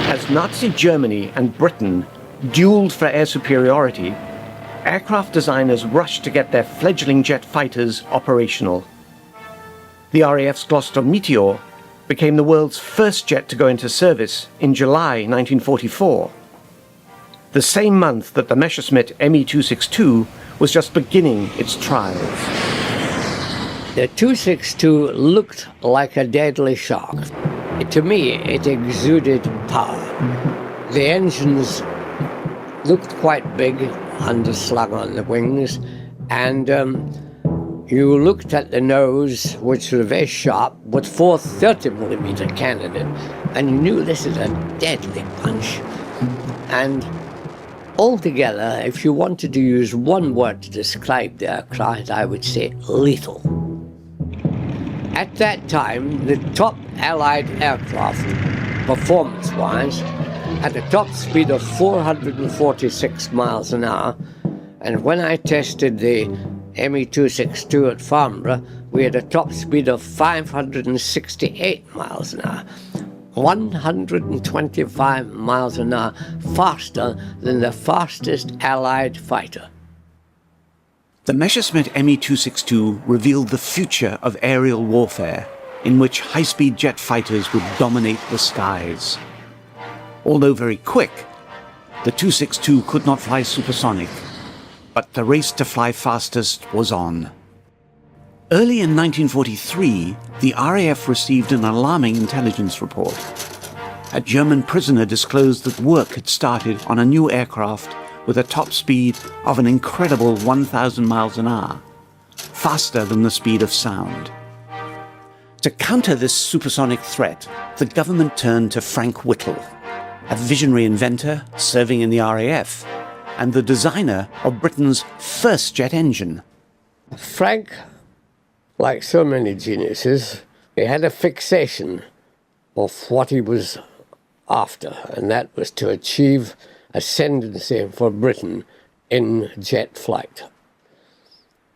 As Nazi Germany and Britain dueled for air superiority, aircraft designers rushed to get their fledgling jet fighters operational. The RAF's Gloucester Meteor became the world's first jet to go into service in July 1944, the same month that the Messerschmitt Me-262 was just beginning its trials. The 262 looked like a deadly shark. To me, it exuded power. The engines looked quite big, underslung on the wings, and you looked at the nose, which was very sharp, with four 30mm cannon, and you knew this is a deadly punch. And altogether, if you wanted to use one word to describe the aircraft, I would say lethal. At that time, the top Allied aircraft, performance-wise, had a top speed of 446 miles an hour, and when I tested the Me-262 at Farnborough, we had a top speed of 568 miles an hour, 125 miles an hour faster than the fastest Allied fighter. The Messerschmitt Me-262 revealed the future of aerial warfare, in which high-speed jet fighters would dominate the skies. Although very quick, the 262 could not fly supersonic, but the race to fly fastest was on. Early in 1943, the RAF received an alarming intelligence report. A German prisoner disclosed that work had started on a new aircraft with a top speed of an incredible 1,000 miles an hour, faster than the speed of sound. To counter this supersonic threat, the government turned to Frank Whittle, a visionary inventor serving in the RAF, and the designer of Britain's first jet engine. Frank, like so many geniuses, he had a fixation of what he was after, and that was to achieve ascendancy for Britain in jet flight.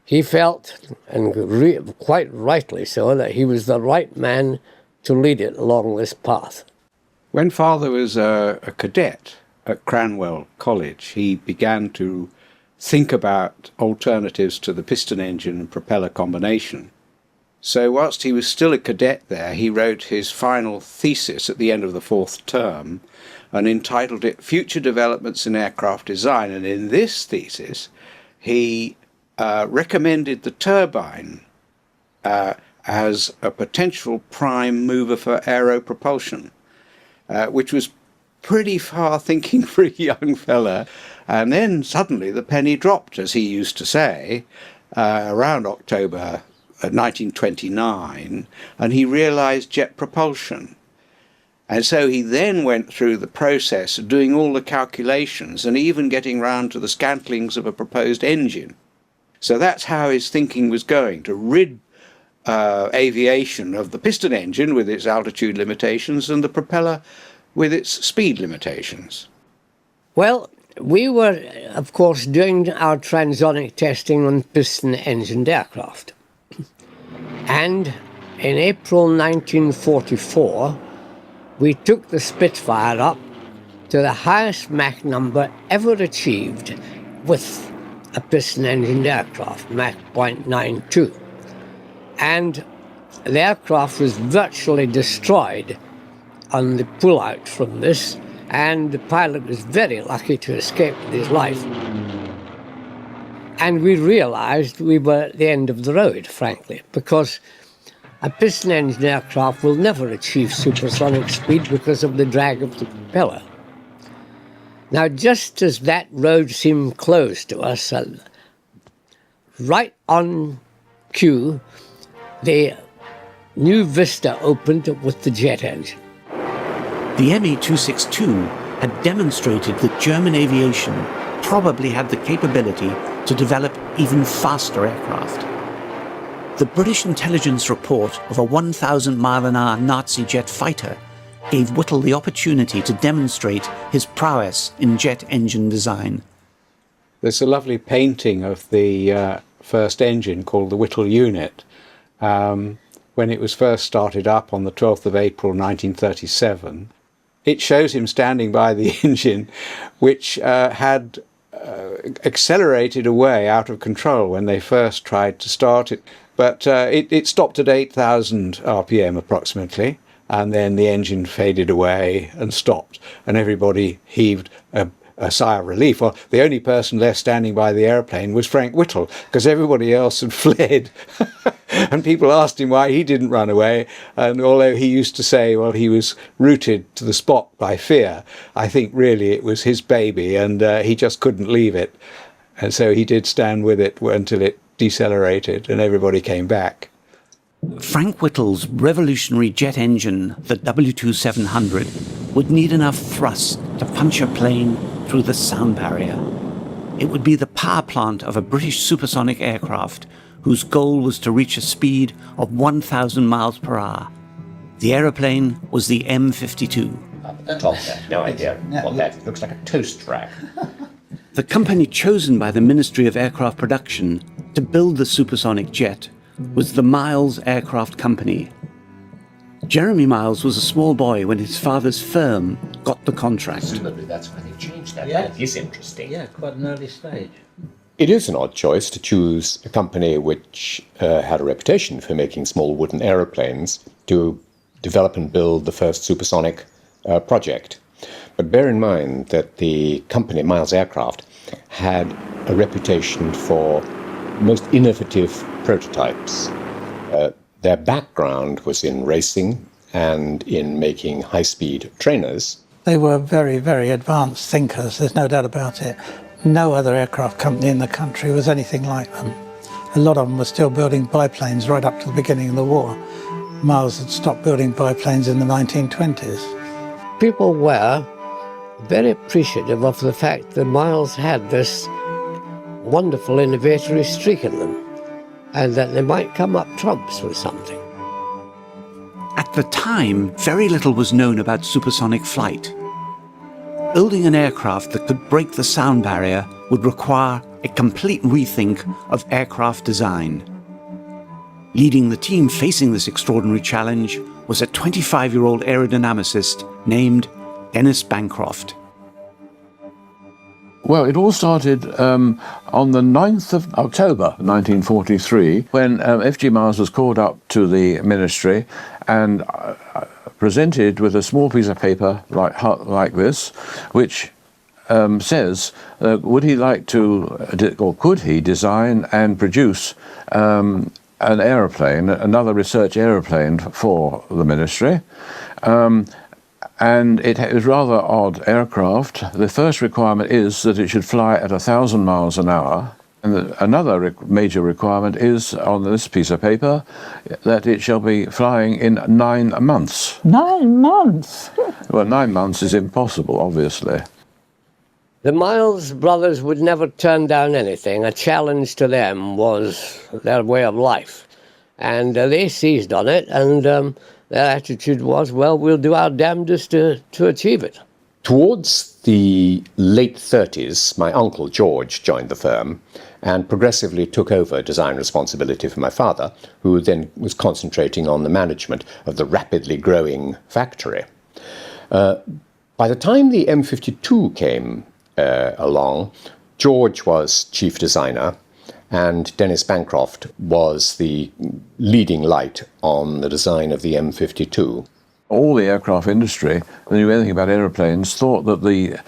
He felt, and quite rightly so, that he was the right man to lead it along this path. When Father was a cadet at Cranwell College, he began to think about alternatives to the piston engine and propeller combination. So whilst he was still a cadet there, he wrote his final thesis at the end of the fourth term and entitled it Future Developments in Aircraft Design. And in this thesis, he recommended the turbine as a potential prime mover for aero propulsion, which was pretty far thinking for a young fella. And then suddenly the penny dropped, as he used to say, around October 1929, and he realized jet propulsion. And so he then went through the process of doing all the calculations and even getting round to the scantlings of a proposed engine. So that's how his thinking was going, to rid aviation of the piston engine with its altitude limitations and the propeller with its speed limitations. Well, we were, of course, doing our transonic testing on piston-engined aircraft. And in April 1944, we took the Spitfire up to the highest Mach number ever achieved with a piston-engined aircraft, Mach 0.92. And the aircraft was virtually destroyed on the pullout from this, and the pilot was very lucky to escape with his life. And we realized we were at the end of the road, frankly, because a piston-engine aircraft will never achieve supersonic speed because of the drag of the propeller. Now, just as that road seemed closed to us, right on cue, the new vista opened with the jet engine. The Me-262 had demonstrated that German aviation probably had the capability to develop even faster aircraft. The British intelligence report of a 1,000-mile-an-hour Nazi jet fighter gave Whittle the opportunity to demonstrate his prowess in jet engine design. There's a lovely painting of the first engine called the Whittle unit. When it was first started up on the 12th of April 1937, it shows him standing by the engine, which had accelerated away out of control when they first tried to start it. But it stopped at 8,000 RPM approximately, and then the engine faded away and stopped, and everybody heaved a sigh of relief. Well, the only person left standing by the airplane was Frank Whittle, because everybody else had fled. And people asked him why he didn't run away, and although he used to say, well, he was rooted to the spot by fear, I think really it was his baby, and he just couldn't leave it. And so he did stand with it until it decelerated and everybody came back. Frank Whittle's revolutionary jet engine, the W2700, would need enough thrust to punch a plane through the sound barrier. It would be the power plant of a British supersonic aircraft whose goal was to reach a speed of 1,000 miles per hour. The aeroplane was the M52. Tom, no idea what that looks like. A toast rack. The company chosen by the Ministry of Aircraft Production to build the supersonic jet was the Miles Aircraft Company. Jeremy Miles was a small boy when his father's firm got the contract. Presumably that's why they changed that. Yeah. That is interesting. Yeah, quite an early stage. It is an odd choice to choose a company which had a reputation for making small wooden aeroplanes to develop and build the first supersonic project. But bear in mind that the company, Miles Aircraft, had a reputation for most innovative prototypes. Their background was in racing and in making high-speed trainers. They were very, very advanced thinkers, there's no doubt about it. No other aircraft company in the country was anything like them. A lot of them were still building biplanes right up to the beginning of the war. Miles had stopped building biplanes in the 1920s. People were very appreciative of the fact that Miles had this wonderful innovatory streak in them, and that they might come up trumps with something. At the time, very little was known about supersonic flight. Building an aircraft that could break the sound barrier would require a complete rethink of aircraft design. Leading the team facing this extraordinary challenge was a 25-year-old aerodynamicist named Dennis Bancroft. Well, it all started on the 9th of October 1943, when F.G. Miles was called up to the ministry and presented with a small piece of paper like this, which says, would he like to, or could he design and produce an aeroplane, another research aeroplane for the ministry. And it was rather odd aircraft. The first requirement is that it should fly at 1,000 miles an hour. And another major requirement is, on this piece of paper, that it shall be flying in 9 months. 9 months? Well, 9 months is impossible, obviously. The Miles brothers would never turn down anything. A challenge to them was their way of life. And they seized on it, and their attitude was, well, we'll do our damnedest to achieve it. Towards the late 30s, my uncle George joined the firm and progressively took over design responsibility for my father, who then was concentrating on the management of the rapidly growing factory. By the time the M52 came along, George was chief designer, and Dennis Bancroft was the leading light on the design of the M52. All the aircraft industry that knew anything about aeroplanes thought that the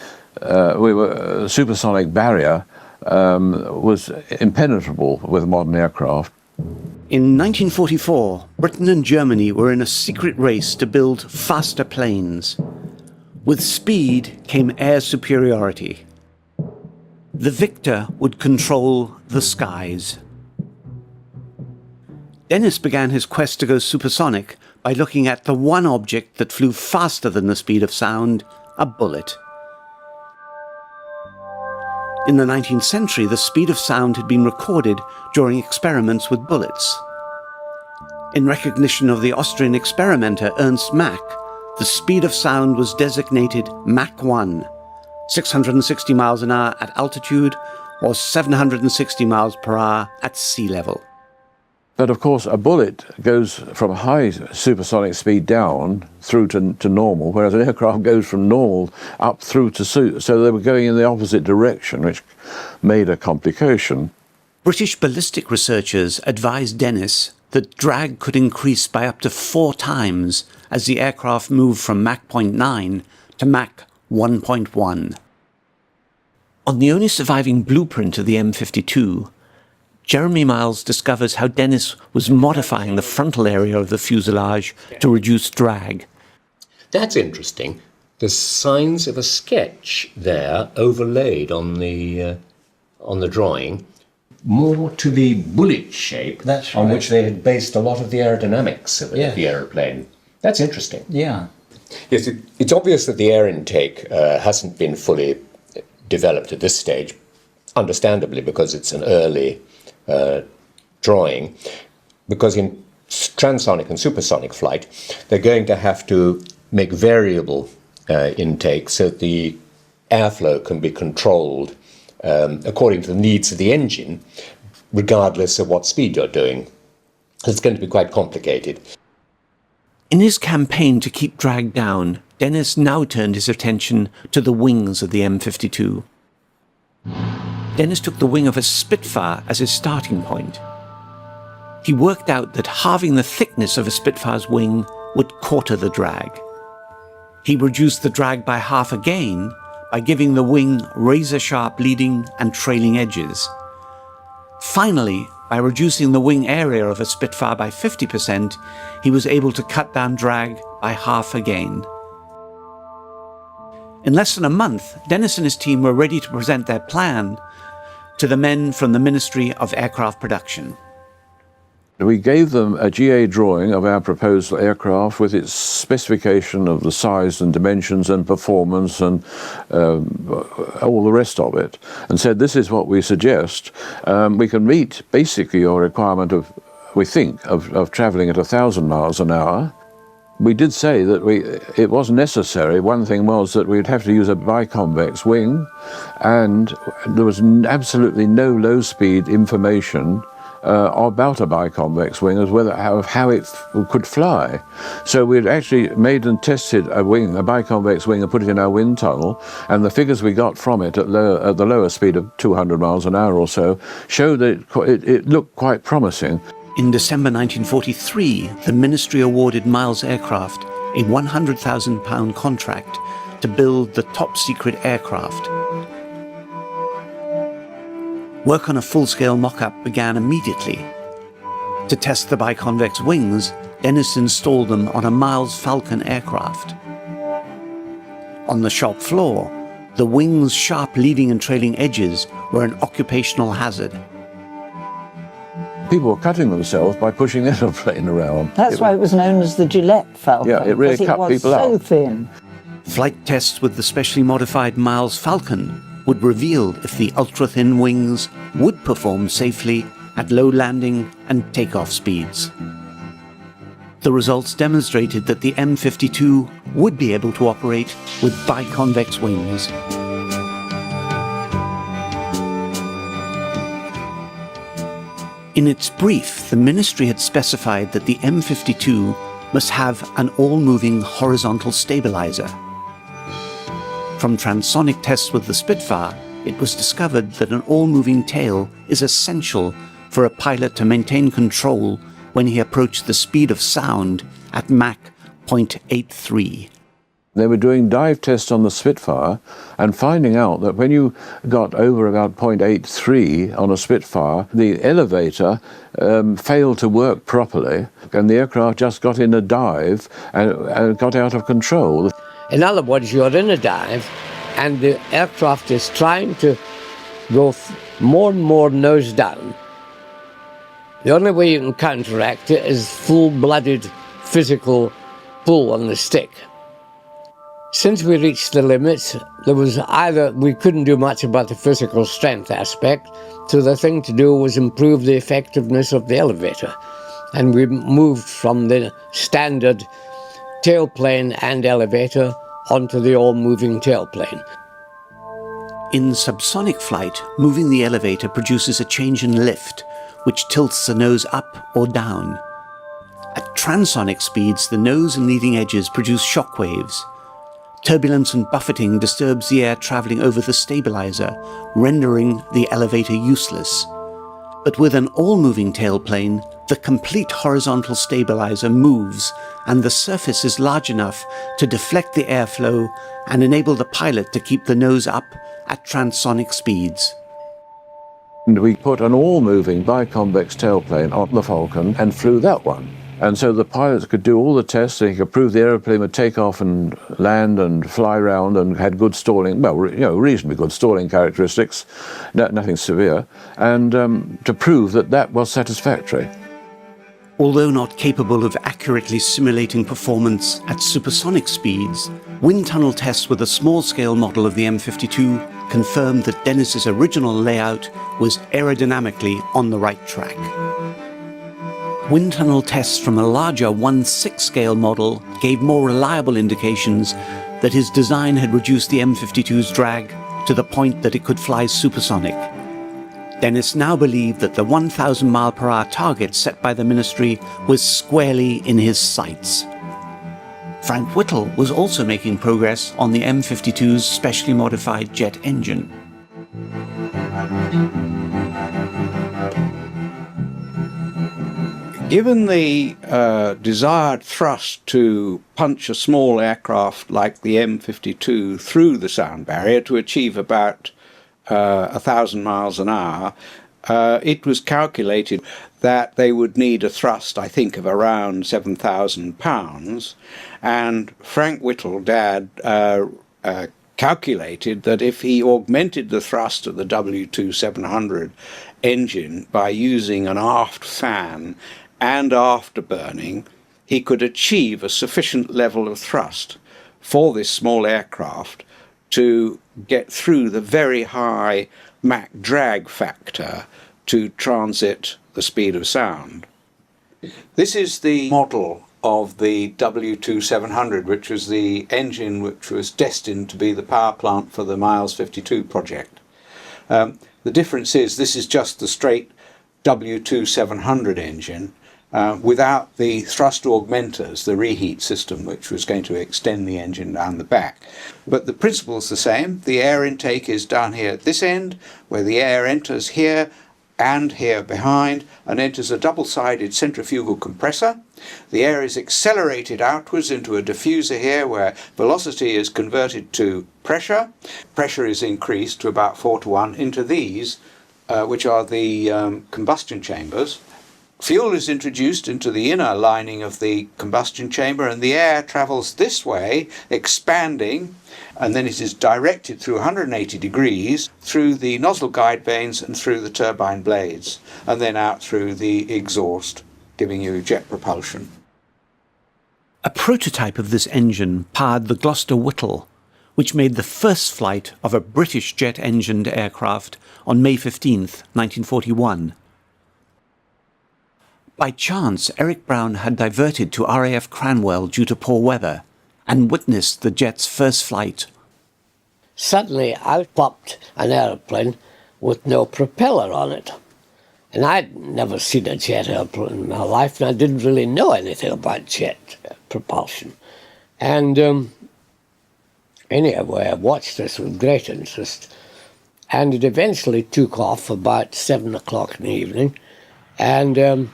supersonic barrier was impenetrable with modern aircraft. In 1944, Britain and Germany were in a secret race to build faster planes. With speed came air superiority. The victor would control the skies. Dennis began his quest to go supersonic by looking at the one object that flew faster than the speed of sound, a bullet. In the 19th century, the speed of sound had been recorded during experiments with bullets. In recognition of the Austrian experimenter Ernst Mach, the speed of sound was designated Mach 1, 660 miles an hour at altitude, or 760 miles per hour at sea level. But of course, a bullet goes from high supersonic speed down through to normal, whereas an aircraft goes from normal up through to so they were going in the opposite direction, which made a complication. British ballistic researchers advised Dennis that drag could increase by up to 4 times as the aircraft moved from Mach 0.9 to Mach 1.1. On the only surviving blueprint of the M52, Jeremy Miles discovers how Dennis was modifying the frontal area of the fuselage to reduce drag. That's interesting. There's signs of a sketch there overlaid on the drawing, more to the bullet shape. That's on right. which they had based a lot of the aerodynamics of the aeroplane. That's interesting. Yeah. Yes, it's obvious that the air intake hasn't been fully developed at this stage, understandably, because it's an early drawing, because in transonic and supersonic flight, they're going to have to make variable intake so that the airflow can be controlled according to the needs of the engine, regardless of what speed you're doing. It's going to be quite complicated. In his campaign to keep drag down, Dennis now turned his attention to the wings of the M52. Dennis took the wing of a Spitfire as his starting point. He worked out that halving the thickness of a Spitfire's wing would quarter the drag. He reduced the drag by half again by giving the wing razor-sharp leading and trailing edges. Finally, by reducing the wing area of a Spitfire by 50%, he was able to cut down drag by half again. In less than a month, Dennis and his team were ready to present their plan to the men from the Ministry of Aircraft Production. We gave them a GA drawing of our proposed aircraft with its specification of the size and dimensions and performance and all the rest of it, and said, this is what we suggest. We can meet basically your requirement of, we think, of travelling at 1,000 miles an hour. We did say that it was necessary. One thing was that we'd have to use a biconvex wing, and there was absolutely no low-speed information about a biconvex wing as whether how it could fly. So we'd actually made and tested a biconvex wing, and put it in our wind tunnel, and the figures we got from it at the lower speed of 200 miles an hour or so showed that it looked quite promising. In December 1943, the Ministry awarded Miles Aircraft a £100,000 contract to build the top-secret aircraft. Work on a full-scale mock-up began immediately. To test the biconvex wings, Dennis installed them on a Miles Falcon aircraft. On the shop floor, the wings' sharp leading and trailing edges were an occupational hazard. People were cutting themselves by pushing the aeroplane around. That's why it was known as the Gillette Falcon. Yeah, it really cut people out. It was so thin. Flight tests with the specially modified Miles Falcon would reveal if the ultra-thin wings would perform safely at low landing and takeoff speeds. The results demonstrated that the M52 would be able to operate with biconvex wings. In its brief, the Ministry had specified that the M52 must have an all-moving horizontal stabilizer. From transonic tests with the Spitfire, it was discovered that an all-moving tail is essential for a pilot to maintain control when he approached the speed of sound at Mach 0.83. They were doing dive tests on the Spitfire and finding out that when you got over about 0.83 on a Spitfire, the elevator failed to work properly, and the aircraft just got in a dive and got out of control. In other words, you're in a dive and the aircraft is trying to go more and more nose down. The only way you can counteract it is full-blooded physical pull on the stick. Since we reached the limits, there was either we couldn't do much about the physical strength aspect, so the thing to do was improve the effectiveness of the elevator. And we moved from the standard tailplane and elevator onto the all-moving tailplane. In subsonic flight, moving the elevator produces a change in lift, which tilts the nose up or down. At transonic speeds, the nose and leading edges produce shock waves. Turbulence and buffeting disturbs the air traveling over the stabilizer, rendering the elevator useless. But with an all-moving tailplane, the complete horizontal stabilizer moves, and the surface is large enough to deflect the airflow and enable the pilot to keep the nose up at transonic speeds. And we put an all-moving biconvex tailplane on the Falcon and flew that one. And so the pilots could do all the tests, so he could prove the aeroplane would take off and land and fly around and had good stalling, well, reasonably good stalling characteristics, nothing severe, and to prove that that was satisfactory. Although not capable of accurately simulating performance at supersonic speeds, wind tunnel tests with a small-scale model of the M52 confirmed that Dennis's original layout was aerodynamically on the right track. Wind tunnel tests from a larger 1/6 scale model gave more reliable indications that his design had reduced the M52's drag to the point that it could fly supersonic. Dennis now believed that the 1,000 mile/hour target set by the ministry was squarely in his sights. Frank Whittle was also making progress on the M52's specially modified jet engine. Given the desired thrust to punch a small aircraft like the M52 through the sound barrier to achieve about 1,000 miles an hour, it was calculated that they would need a thrust, I think, of around 7,000 pounds. And Frank Whittle, Dad, calculated that if he augmented the thrust of the W2700 engine by using an aft fan and afterburning, he could achieve a sufficient level of thrust for this small aircraft to get through the very high Mach drag factor to transit the speed of sound. This is the model of the W2700, which was the engine which was destined to be the power plant for the Miles 52 project. The difference is this is just the straight W2700 engine, without the thrust augmenters, the reheat system, which was going to extend the engine down the back. But the principle is the same. The air intake is down here at this end, where the air enters here and here behind, and enters a double-sided centrifugal compressor. The air is accelerated outwards into a diffuser here, where velocity is converted to pressure. Pressure is increased to about 4:1 into these, which are the combustion chambers. Fuel is introduced into the inner lining of the combustion chamber, and the air travels this way, expanding, and then it is directed through 180 degrees through the nozzle guide vanes and through the turbine blades, and then out through the exhaust, giving you jet propulsion. A prototype of this engine powered the Gloucester Whittle, which made the first flight of a British jet-engined aircraft on May 15th, 1941. By chance, Eric Brown had diverted to RAF Cranwell due to poor weather and witnessed the jet's first flight. Suddenly out popped an aeroplane with no propeller on it. And I'd never seen a jet airplane in my life, and I didn't really know anything about jet propulsion. And anyway, I watched this with great interest. And it eventually took off about 7 o'clock in the evening. And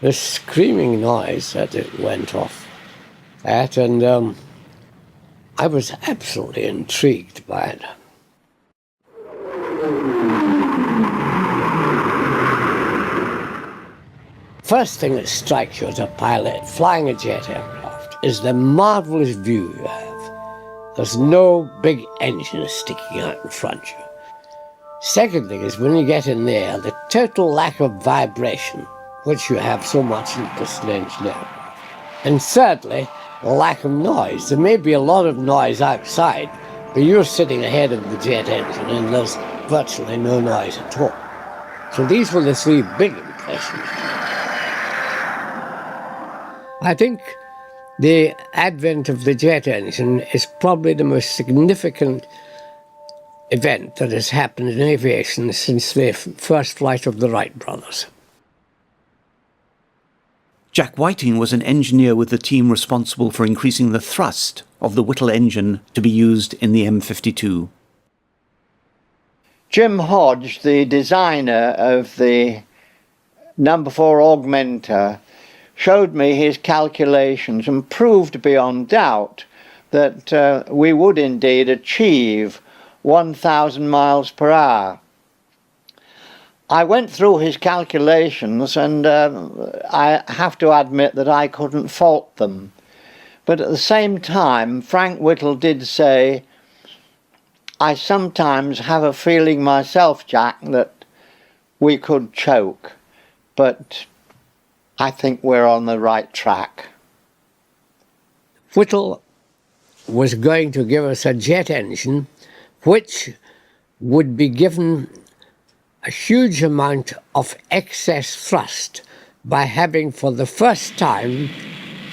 the screaming noise that it went off at, and I was absolutely intrigued by it. First thing that strikes you as a pilot flying a jet aircraft is the marvelous view you have. There's no big engine sticking out in front of you. Second thing is when you get in there, the total lack of vibration, which you have so much in piston engine aircraft. And thirdly, the lack of noise. There may be a lot of noise outside, but you're sitting ahead of the jet engine and there's virtually no noise at all. So these were the three big impressions. I think the advent of the jet engine is probably the most significant event that has happened in aviation since the first flight of the Wright brothers. Jack Whiting was an engineer with the team responsible for increasing the thrust of the Whittle engine to be used in the M52. Jim Hodge, the designer of the No. 4 augmenter, showed me his calculations and proved beyond doubt that we would indeed achieve 1,000 miles per hour. I went through his calculations and I have to admit that I couldn't fault them. But at the same time, Frank Whittle did say, "I sometimes have a feeling myself, Jack, that we could choke, but I think we're on the right track." Whittle was going to give us a jet engine which would be given a huge amount of excess thrust by having, for the first time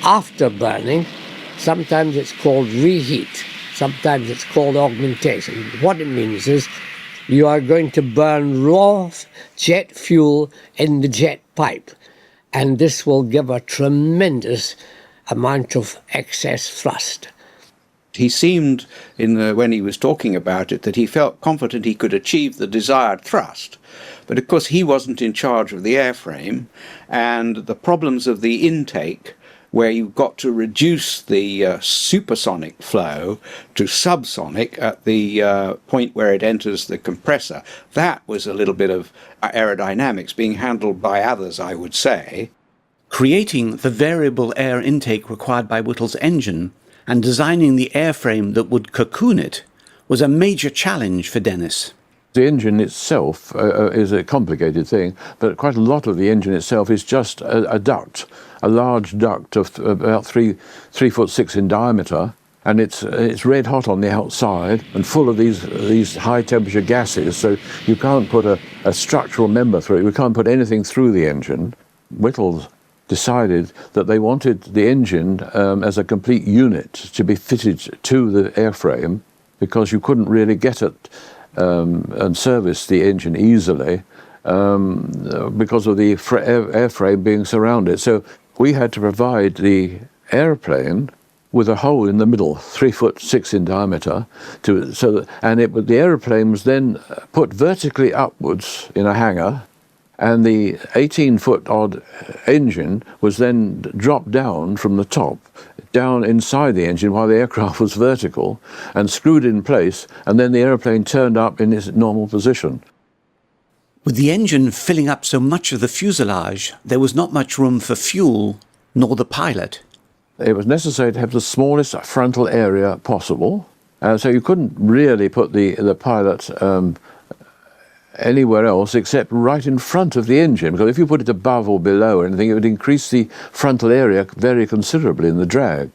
after burning, sometimes it's called reheat, sometimes it's called augmentation. What it means is you are going to burn raw jet fuel in the jet pipe, and this will give a tremendous amount of excess thrust. He seemed, when he was talking about it, that he felt confident he could achieve the desired thrust. But of course he wasn't in charge of the airframe, and the problems of the intake, where you've got to reduce the supersonic flow to subsonic at the point where it enters the compressor, that was a little bit of aerodynamics being handled by others, I would say. Creating the variable air intake required by Whittle's engine and designing the airframe that would cocoon it was a major challenge for Dennis. The engine itself is a complicated thing, but quite a lot of the engine itself is just a duct, a large duct of about 3'6" in diameter, and it's red hot on the outside and full of these high temperature gases, so you can't put a structural member through it. You can't put anything through the engine. Whittle decided that they wanted the engine as a complete unit to be fitted to the airframe, because you couldn't really get it and service the engine easily because of the airframe being surrounded. So we had to provide the airplane with a hole in the middle, 3'6" in diameter, the airplane was then put vertically upwards in a hangar, and the 18-foot odd engine was then dropped down from the top, down inside the engine while the aircraft was vertical, and screwed in place, and then the airplane turned up in its normal position. With the engine filling up so much of the fuselage, there was not much room for fuel, nor the pilot. It was necessary to have the smallest frontal area possible, so you couldn't really put the pilot anywhere else except right in front of the engine, because if you put it above or below or anything, it would increase the frontal area very considerably in the drag.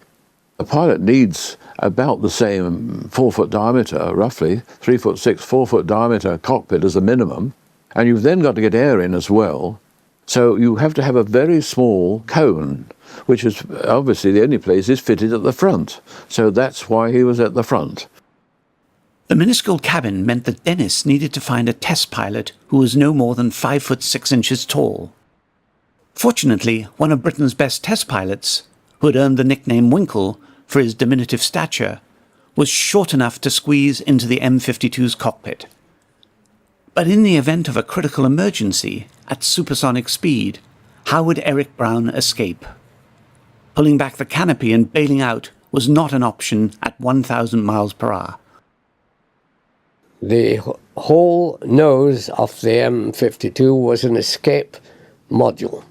The pilot needs about the same 4-foot diameter, roughly, 3'6", 4-foot diameter cockpit as a minimum, and you've then got to get air in as well. So you have to have a very small cone, which is obviously the only place is fitted at the front. So that's why he was at the front. The minuscule cabin meant that Dennis needed to find a test pilot who was no more than 5'6" tall. Fortunately, one of Britain's best test pilots, who had earned the nickname Winkle for his diminutive stature, was short enough to squeeze into the M52's cockpit. But in the event of a critical emergency at supersonic speed, how would Eric Brown escape? Pulling back the canopy and bailing out was not an option at 1,000 miles per hour. The whole nose of the M52 was an escape module.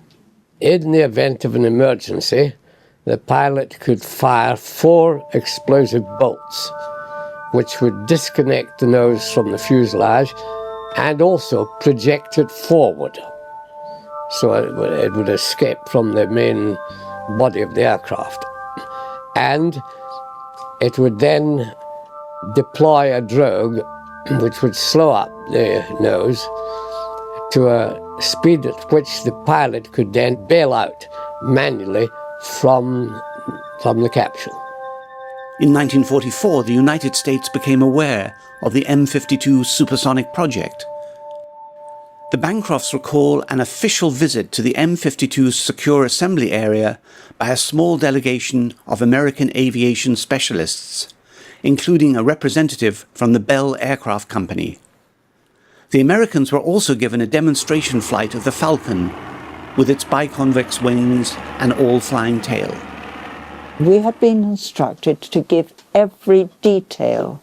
In the event of an emergency, the pilot could fire 4 explosive bolts, which would disconnect the nose from the fuselage and also project it forward, so it would escape from the main body of the aircraft. And it would then deploy a drogue which would slow up the nose to a speed at which the pilot could then bail out manually from the capsule. In 1944, the United States became aware of the M52 supersonic project. The Bancrofts recall an official visit to the M52's secure assembly area by a small delegation of American aviation specialists, including a representative from the Bell Aircraft Company. The Americans were also given a demonstration flight of the Falcon, with its biconvex wings and all-flying tail. We had been instructed to give every detail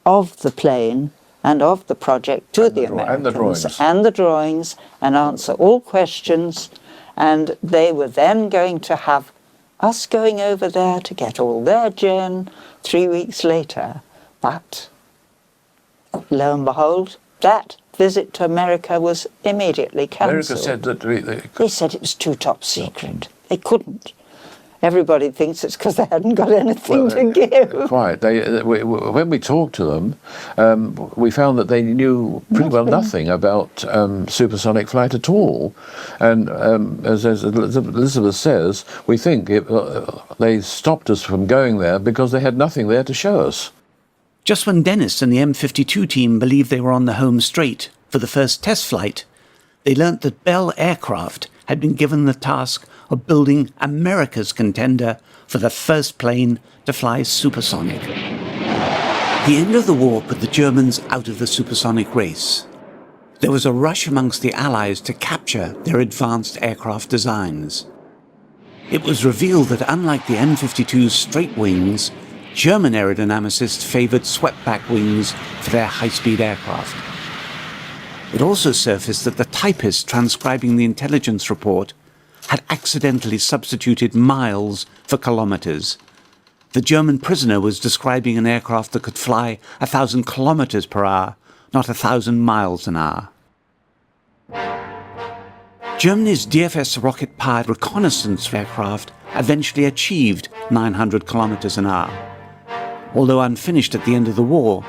of the plane and of the project to the Americans, and the drawings, and answer all questions, and they were then going to have us going over there to get all their gen 3 weeks later. But lo and behold, that visit to America was immediately cancelled. America said that they said it was too top secret. They couldn't. Everybody thinks it's because they hadn't got anything to give. Quite. When we talked to them, we found that they knew pretty well nothing about supersonic flight at all. And as Elizabeth says, we think they stopped us from going there because they had nothing there to show us. Just when Dennis and the M52 team believed they were on the home straight for the first test flight, they learnt that Bell Aircraft had been given the task of building America's contender for the first plane to fly supersonic. The end of the war put the Germans out of the supersonic race. There was a rush amongst the Allies to capture their advanced aircraft designs. It was revealed that unlike the M52's straight wings, German aerodynamicists favoured swept-back wings for their high-speed aircraft. It also surfaced that the typist transcribing the intelligence report had accidentally substituted miles for kilometres. The German prisoner was describing an aircraft that could fly 1,000 kilometres per hour, not 1,000 miles an hour. Germany's DFS rocket-powered reconnaissance aircraft eventually achieved 900 kilometres an hour. Although unfinished at the end of the war,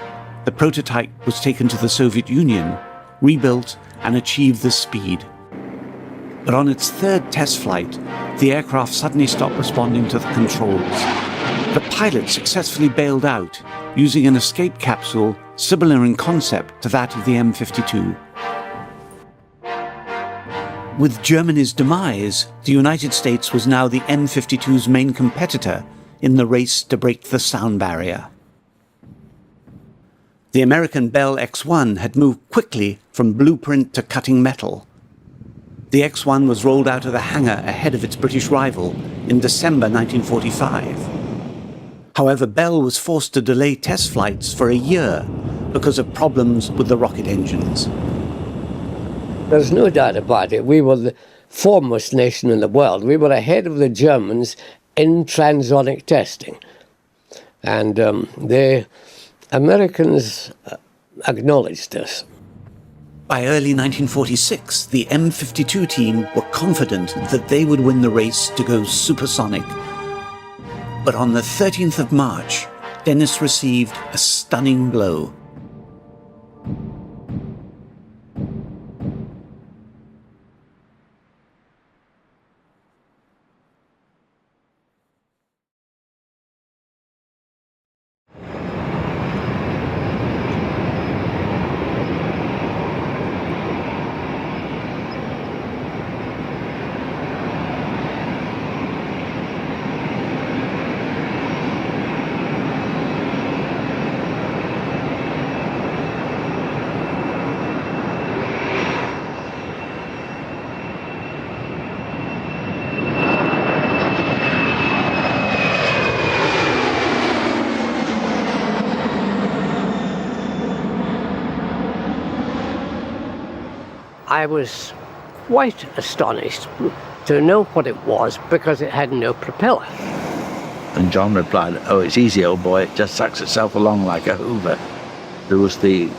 the prototype was taken to the Soviet Union, rebuilt, and achieved this speed. But on its third test flight, the aircraft suddenly stopped responding to the controls. The pilot successfully bailed out, using an escape capsule similar in concept to that of the M52. With Germany's demise, the United States was now the M52's main competitor in the race to break the sound barrier. The American Bell X-1 had moved quickly from blueprint to cutting metal. The X-1 was rolled out of the hangar ahead of its British rival in December 1945. However, Bell was forced to delay test flights for a year because of problems with the rocket engines. There's no doubt about it. We were the foremost nation in the world. We were ahead of the Germans in transonic testing. And the Americans acknowledged this. By early 1946, the M52 team were confident that they would win the race to go supersonic. But on the 13th of March, Dennis received a stunning blow. I was quite astonished to know what it was because it had no propeller. And John replied, "Oh, it's easy, old boy, it just sucks itself along like a hoover." There was the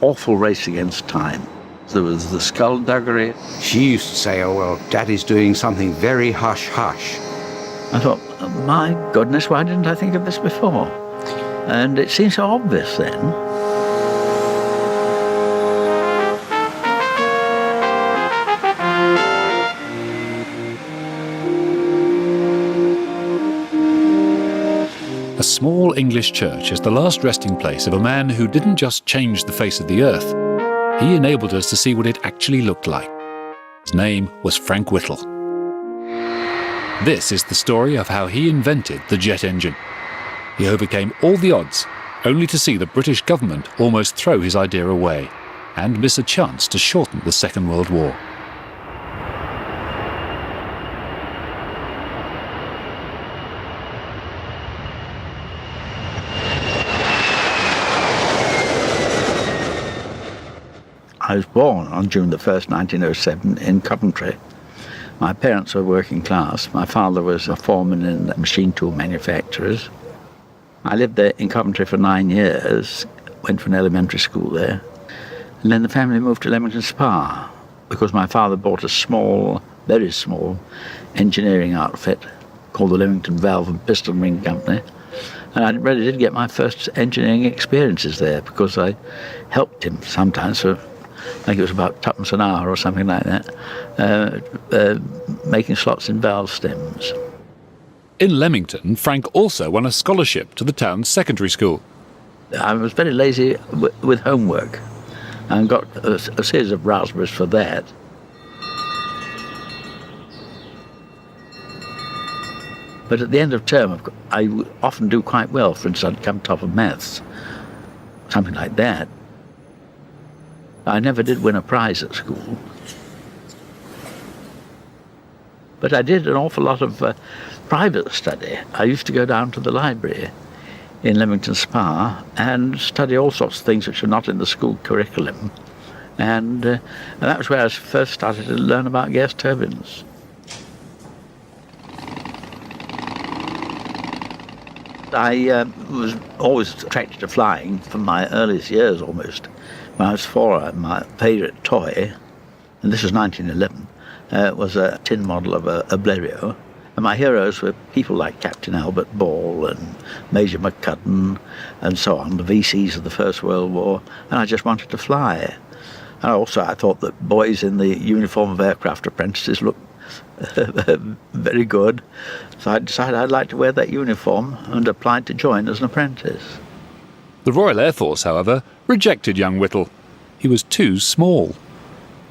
awful race against time. There was the skullduggery. She used to say, "Oh, well, Daddy's doing something very hush-hush." I thought, my goodness, why didn't I think of this before? And it seemed so obvious then. small English church is the last resting place of a man who didn't just change the face of the earth. He enabled us to see what it actually looked like. His name was Frank Whittle. This is the story of how he invented the jet engine. He overcame all the odds, only to see the British government almost throw his idea away and miss a chance to shorten the Second World War. I was born on June the 1st, 1907 in Coventry. My parents were working class. My father was a foreman in machine tool manufacturers. I lived there in Coventry for 9 years, went to an elementary school there. And then the family moved to Leamington Spa because my father bought a small, very small, engineering outfit called the Leamington Valve and Piston Ring Company. And I really did get my first engineering experiences there because I helped him sometimes for, I think it was about twopence an hour or something like that, making slots in valve stems. In Leamington, Frank also won a scholarship to the town's secondary school. I was very lazy with homework and got a series of raspberries for that. But at the end of term, I would often do quite well. For instance, I'd come top of maths, something like that. I never did win a prize at school. But I did an awful lot of private study. I used to go down to the library in Leamington Spa and study all sorts of things which are not in the school curriculum. And that was where I first started to learn about gas turbines. I was always attracted to flying from my earliest years almost. When I was 4, my favourite toy, and this was 1911, was a tin model of a Blériot. And my heroes were people like Captain Albert Ball and Major McCudden and so on, the VCs of the First World War, and I just wanted to fly. And also I thought that boys in the uniform of aircraft apprentices looked very good, so I decided I'd like to wear that uniform and applied to join as an apprentice. The Royal Air Force, however, rejected young Whittle. He was too small.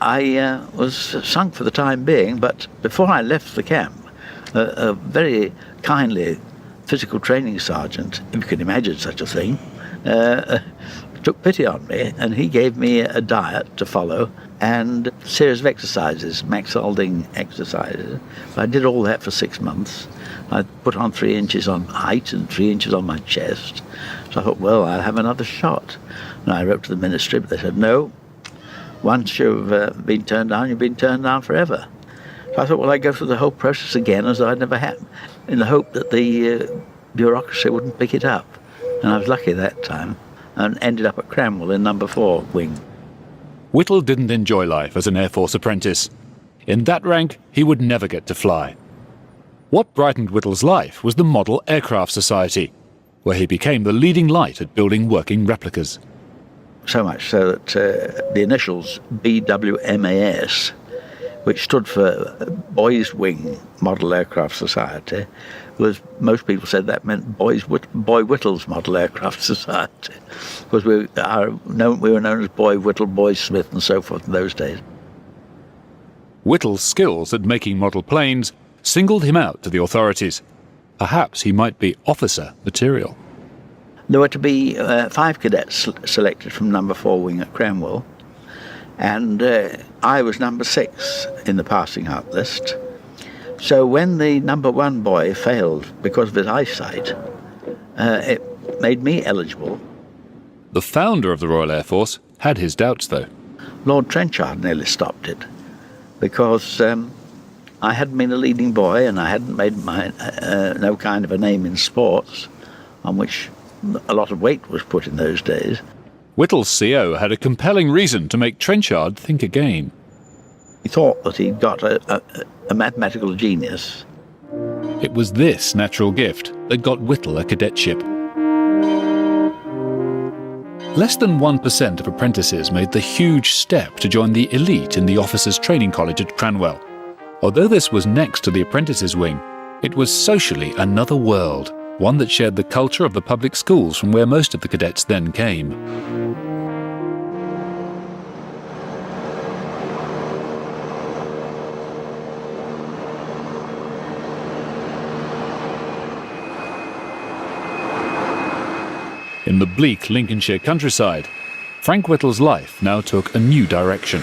I was sunk for the time being, but before I left the camp, a very kindly physical training sergeant, if you can imagine such a thing, took pity on me, and he gave me a diet to follow and a series of exercises, Max Alding exercises. I did all that for 6 months. I put on 3 inches on height and 3 inches on my chest. So I thought, well, I'll have another shot. And I wrote to the ministry, but they said, no, once you've been turned down, you've been turned down forever. So I thought, well, I'd go through the whole process again as though I'd never happened, in the hope that the bureaucracy wouldn't pick it up. And I was lucky that time and ended up at Cranwell in number 4 wing. Whittle didn't enjoy life as an Air Force apprentice. In that rank, he would never get to fly. What brightened Whittle's life was the Model Aircraft Society, where he became the leading light at building working replicas. So much so that the initials BWMAS, which stood for Boys Wing Model Aircraft Society, was, most people said that meant Boy Whittle's Model Aircraft Society, because we were known as Boy Whittle, Boy Smith and so forth in those days. Whittle's skills at making model planes singled him out to the authorities. Perhaps he might be officer material. There were to be 5 cadets selected from number 4 wing at Cranwell, and I was number 6 in the passing out list. So when the number 1 boy failed because of his eyesight, it made me eligible. The founder of the Royal Air Force had his doubts, though. Lord Trenchard nearly stopped it, because I hadn't been a leading boy and I hadn't made no kind of a name in sports, on which a lot of weight was put in those days. Whittle's CO had a compelling reason to make Trenchard think again. He thought that he'd got a mathematical genius. It was this natural gift that got Whittle a cadetship. Less than 1% of apprentices made the huge step to join the elite in the Officers' Training College at Cranwell. Although this was next to the apprentices' wing, it was socially another world. one that shared the culture of the public schools from where most of the cadets then came. In the bleak Lincolnshire countryside, Frank Whittle's life now took a new direction.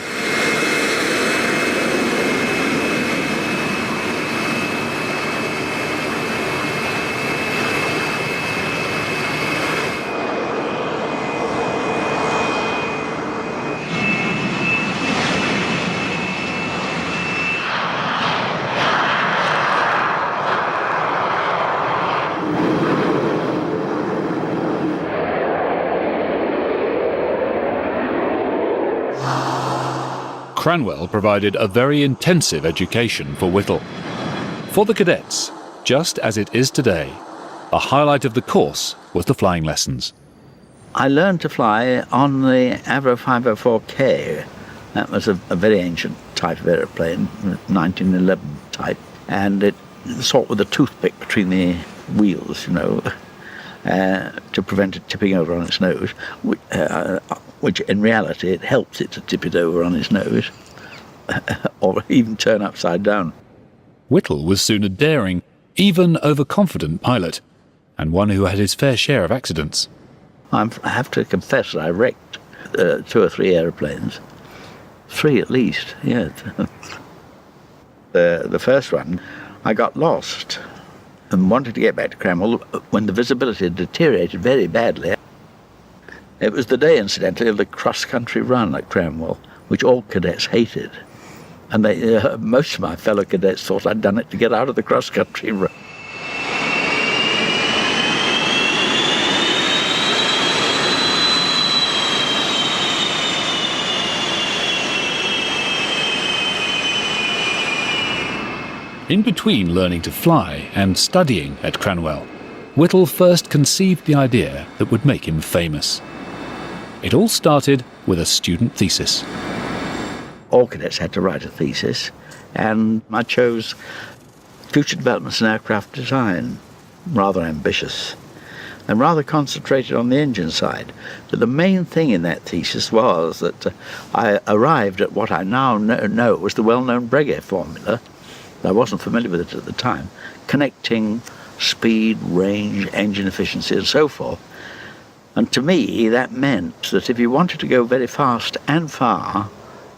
Cranwell provided a very intensive education for Whittle. For the cadets, just as it is today, a highlight of the course was the flying lessons. I learned to fly on the Avro 504K. That was a very ancient type of aeroplane, 1911 type, and it sort with a toothpick between the wheels, you know, to prevent it tipping over on its nose, which in reality it helps it to tip it over on its nose, or even turn upside down. Whittle was soon a daring, even overconfident pilot, and one who had his fair share of accidents. I have to confess that I wrecked 2 or 3 aeroplanes. 3 at least, yeah. The first one, I got lost and wanted to get back to Cranwell when the visibility had deteriorated very badly. It was the day, incidentally, of the cross-country run at Cranwell, which all cadets hated. And most of my fellow cadets thought I'd done it to get out of the cross-country run. In between learning to fly and studying at Cranwell, Whittle first conceived the idea that would make him famous. It all started with a student thesis. All cadets had to write a thesis, and I chose future developments in aircraft design, rather ambitious, and rather concentrated on the engine side. But the main thing in that thesis was that I arrived at what I now know was the well-known Breguet formula. I wasn't familiar with it at the time, connecting speed, range, engine efficiency, and so forth. And to me, that meant that if you wanted to go very fast and far,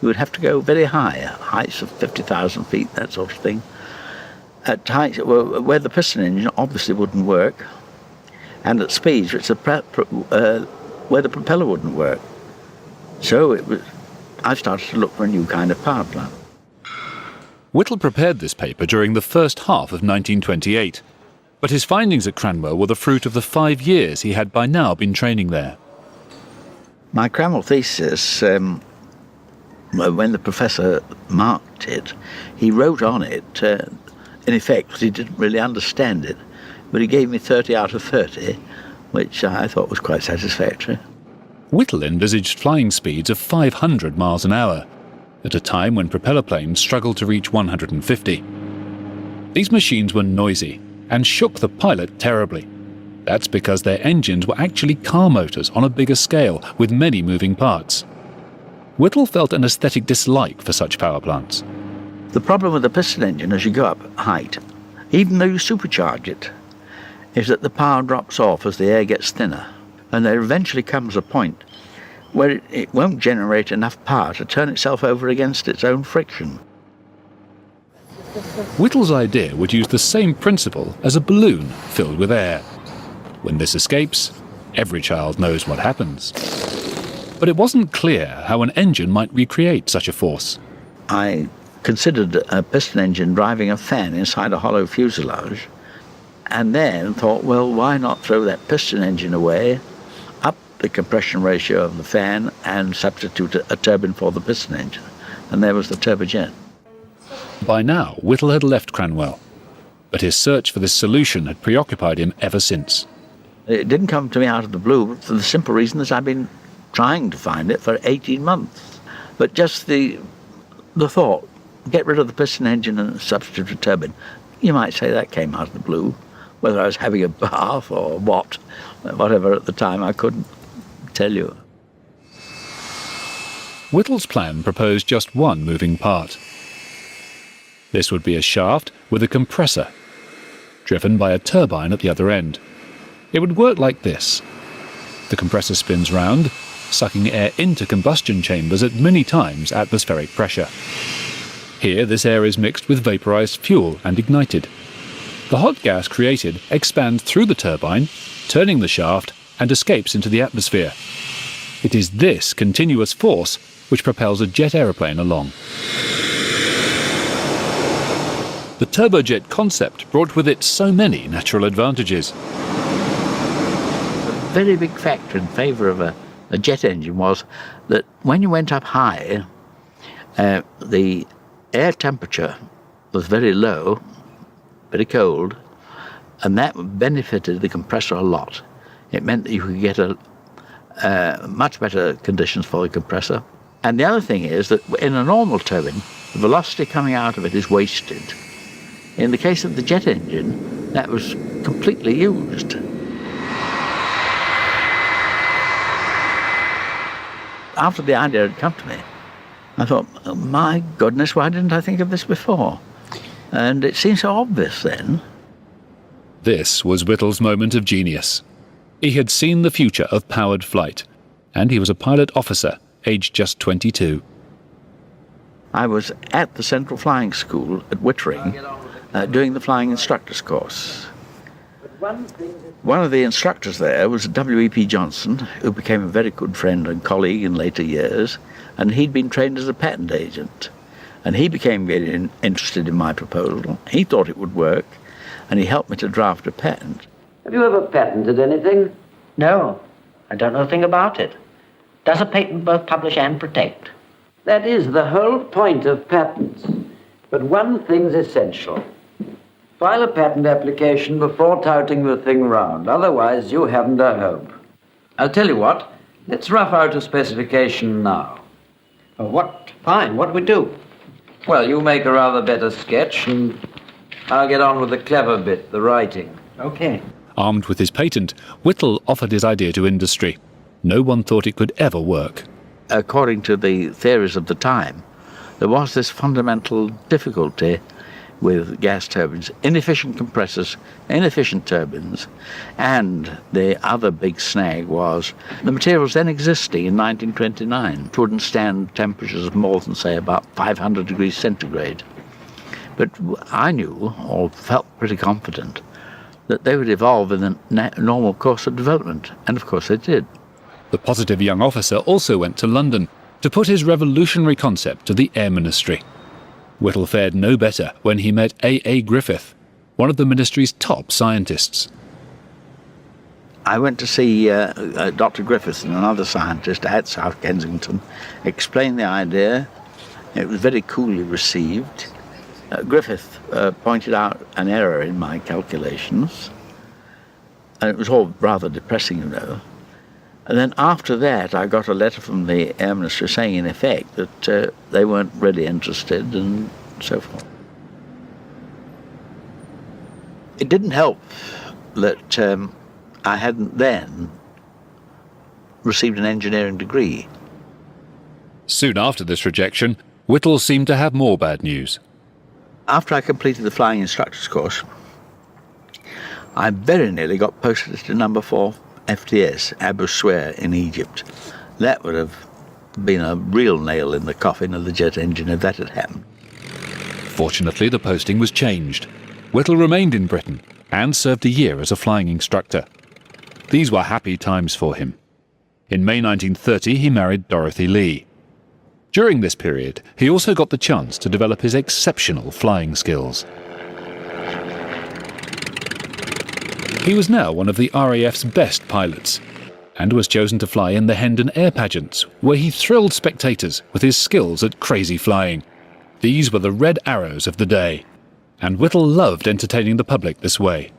you would have to go very high, heights of 50,000 feet, that sort of thing, at heights where the piston engine obviously wouldn't work, and at speeds which where the propeller wouldn't work. So I started to look for a new kind of power plant. Whittle prepared this paper during the first half of 1928, but his findings at Cranwell were the fruit of the 5 years he had by now been training there. My Cranwell thesis, when the professor marked it, he wrote on it, in effect, he didn't really understand it, but he gave me 30 out of 30, which I thought was quite satisfactory. Whittle envisaged flying speeds of 500 miles an hour, at a time when propeller planes struggled to reach 150. These machines were noisy and shook the pilot terribly. That's because their engines were actually car motors on a bigger scale with many moving parts. Whittle felt an aesthetic dislike for such power plants. The problem with the piston engine as you go up height, even though you supercharge it, is that the power drops off as the air gets thinner, and there eventually comes a point where it won't generate enough power to turn itself over against its own friction. Whittle's idea would use the same principle as a balloon filled with air. When this escapes, every child knows what happens. But it wasn't clear how an engine might recreate such a force. I considered a piston engine driving a fan inside a hollow fuselage, and then thought, well, why not throw that piston engine away, up the compression ratio of the fan, and substitute a turbine for the piston engine? And there was the turbojet. By now, Whittle had left Cranwell, but his search for this solution had preoccupied him ever since. It didn't come to me out of the blue for the simple reason that I've been trying to find it for 18 months. But just the thought, get rid of the piston engine and substitute a turbine, you might say that came out of the blue. Whether I was having a bath or whatever at the time, I couldn't tell you. Whittle's plan proposed just one moving part. This would be a shaft with a compressor, driven by a turbine at the other end. It would work like this. The compressor spins round, sucking air into combustion chambers at many times atmospheric pressure. Here, this air is mixed with vaporized fuel and ignited. The hot gas created expands through the turbine, turning the shaft, and escapes into the atmosphere. It is this continuous force which propels a jet aeroplane along. The turbojet concept brought with it so many natural advantages. A very big factor in favour of a jet engine was that when you went up high, the air temperature was very low, very cold, and that benefited the compressor a lot. It meant that you could get much better conditions for the compressor. And the other thing is that in a normal turbine, the velocity coming out of it is wasted. In the case of the jet engine, that was completely used. After the idea had come to me, I thought, oh, my goodness, why didn't I think of this before? And it seemed so obvious then. This was Whittle's moment of genius. He had seen the future of powered flight, and he was a pilot officer, aged just 22. I was at the Central Flying School at Wittering, doing the flying instructor's course. One of the instructors there was W.E.P. Johnson, who became a very good friend and colleague in later years, and he'd been trained as a patent agent. And he became very interested in my proposal. He thought it would work, and he helped me to draft a patent. Have you ever patented anything? No, I don't know a thing about it. Does a patent both publish and protect? That is the whole point of patents. But one thing's essential. File a patent application before touting the thing round, otherwise you haven't a hope. I'll tell you what, let's rough out a specification now. Fine, what do we do? Well, you make a rather better sketch, and I'll get on with the clever bit, the writing. Okay. Armed with his patent, Whittle offered his idea to industry. No one thought it could ever work. According to the theories of the time, there was this fundamental difficulty with gas turbines, inefficient compressors, inefficient turbines, and the other big snag was the materials then existing in 1929 wouldn't stand temperatures of more than, say, about 500 degrees centigrade. But I knew, or felt pretty confident, that they would evolve in the normal course of development, and of course they did. The positive young officer also went to London to put his revolutionary concept to the Air Ministry. Whittle fared no better when he met A. Griffith, one of the ministry's top scientists. I went to see Dr. Griffith and another scientist at South Kensington, explained the idea. It was very coolly received. Griffith pointed out an error in my calculations, and it was all rather depressing, you know. And then after that, I got a letter from the Air Ministry saying, in effect, that they weren't really interested and so forth. It didn't help that I hadn't then received an engineering degree. Soon after this rejection, Whittle seemed to have more bad news. After I completed the flying instructor's course, I very nearly got posted to number 4 FTS, Abu Sweir in Egypt. That would have been a real nail in the coffin of the jet engine if that had happened. Fortunately, the posting was changed. Whittle remained in Britain and served a year as a flying instructor. These were happy times for him. In May 1930, he married Dorothy Lee. During this period, he also got the chance to develop his exceptional flying skills. He was now one of the RAF's best pilots, and was chosen to fly in the Hendon Air Pageants, where he thrilled spectators with his skills at crazy flying. These were the red arrows of the day, and Whittle loved entertaining the public this way.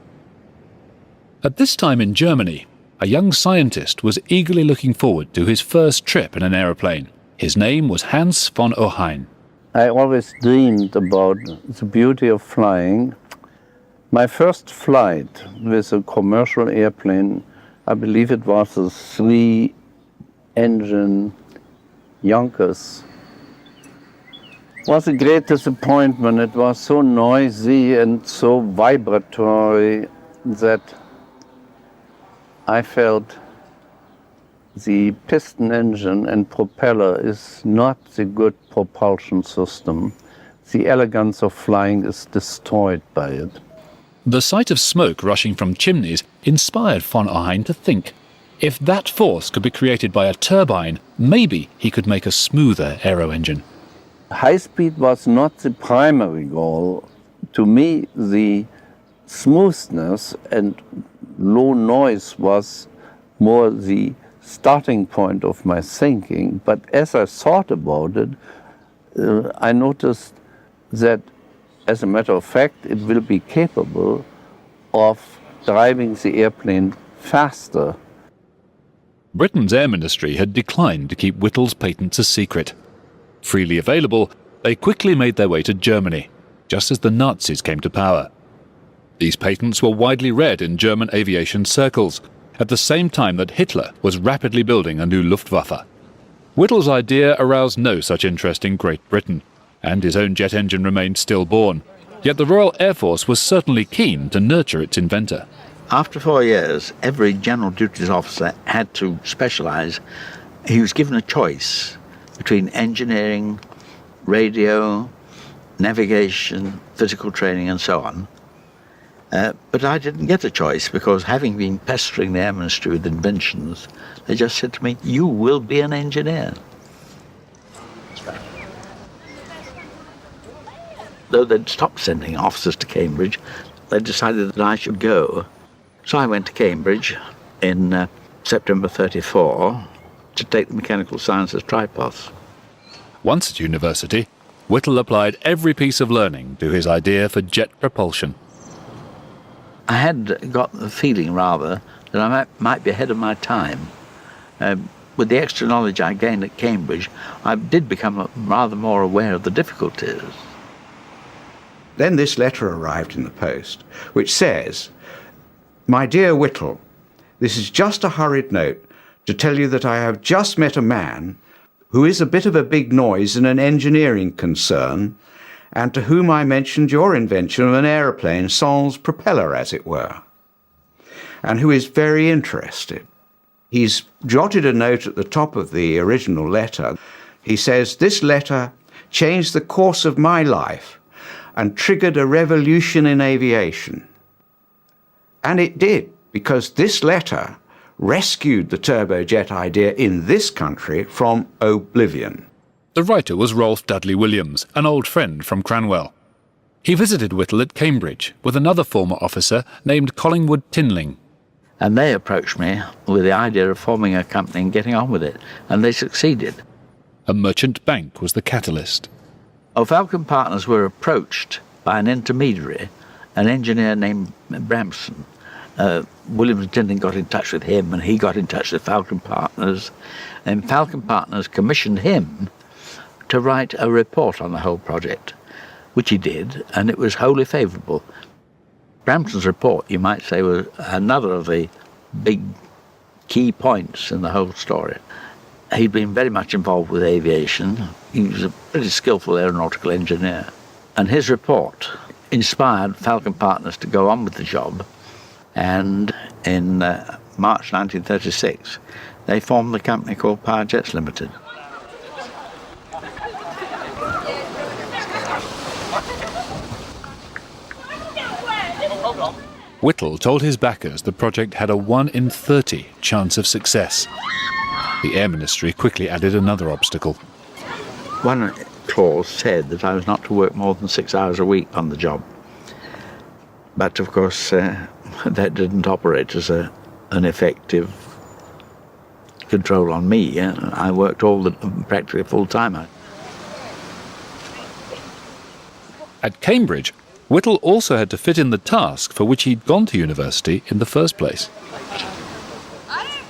At this time in Germany, a young scientist was eagerly looking forward to his first trip in an aeroplane. His name was Hans von Ohain. I always dreamed about the beauty of flying, My first flight with a commercial airplane, I believe it was a 3-engine Yonkers, was a great disappointment. It was so noisy and so vibratory that I felt the piston engine and propeller is not the good propulsion system. The elegance of flying is destroyed by it. The sight of smoke rushing from chimneys inspired von Ohain to think, if that force could be created by a turbine, maybe he could make a smoother aero engine. High speed was not the primary goal. To me, the smoothness and low noise was more the starting point of my thinking. But as I thought about it, I noticed that, as a matter of fact, it will be capable of driving the airplane faster. Britain's Air Ministry had declined to keep Whittle's patents a secret. Freely available, they quickly made their way to Germany, just as the Nazis came to power. These patents were widely read in German aviation circles, at the same time that Hitler was rapidly building a new Luftwaffe. Whittle's idea aroused no such interest in Great Britain, and his own jet engine remained stillborn. Yet the Royal Air Force was certainly keen to nurture its inventor. After 4 years, every general duties officer had to specialise. He was given a choice between engineering, radio, navigation, physical training and so on. But I didn't get a choice because, having been pestering the Air Ministry with inventions, they just said to me, "You will be an engineer." Though they'd stopped sending officers to Cambridge, they decided that I should go. So I went to Cambridge in September 1934 to take the mechanical sciences tripos. Once at university, Whittle applied every piece of learning to his idea for jet propulsion. I had got the feeling, rather, that I might be ahead of my time. With the extra knowledge I gained at Cambridge, I did become rather more aware of the difficulties. Then this letter arrived in the post, which says, "My dear Whittle, this is just a hurried note to tell you that I have just met a man who is a bit of a big noise in an engineering concern, and to whom I mentioned your invention of an aeroplane sans propeller, as it were, and who is very interested." He's jotted a note at the top of the original letter. He says, "This letter changed the course of my life and triggered a revolution in aviation." And it did, because this letter rescued the turbojet idea in this country from oblivion. The writer was Rolf Dudley Williams, an old friend from Cranwell. He visited Whittle at Cambridge with another former officer named Collingwood Tinling. And they approached me with the idea of forming a company and getting on with it, and they succeeded. A merchant bank was the catalyst. Falcon Partners were approached by an intermediary, an engineer named Bramson. Williams and Tinling got in touch with him, and he got in touch with Falcon Partners, and Falcon Partners commissioned him to write a report on the whole project, which he did, and it was wholly favourable. Bramson's report, you might say, was another of the big key points in the whole story. He'd been very much involved with aviation. He was a pretty skillful aeronautical engineer. And his report inspired Falcon Partners to go on with the job. And in March 1936, they formed the company called Power Jets Limited. Whittle told his backers the project had a 1 in 30 chance of success. The Air Ministry quickly added another obstacle. One clause said that I was not to work more than 6 hours a week on the job. But of course, that didn't operate as an effective control on me. I worked practically full time. At Cambridge, Whittle also had to fit in the task for which he'd gone to university in the first place.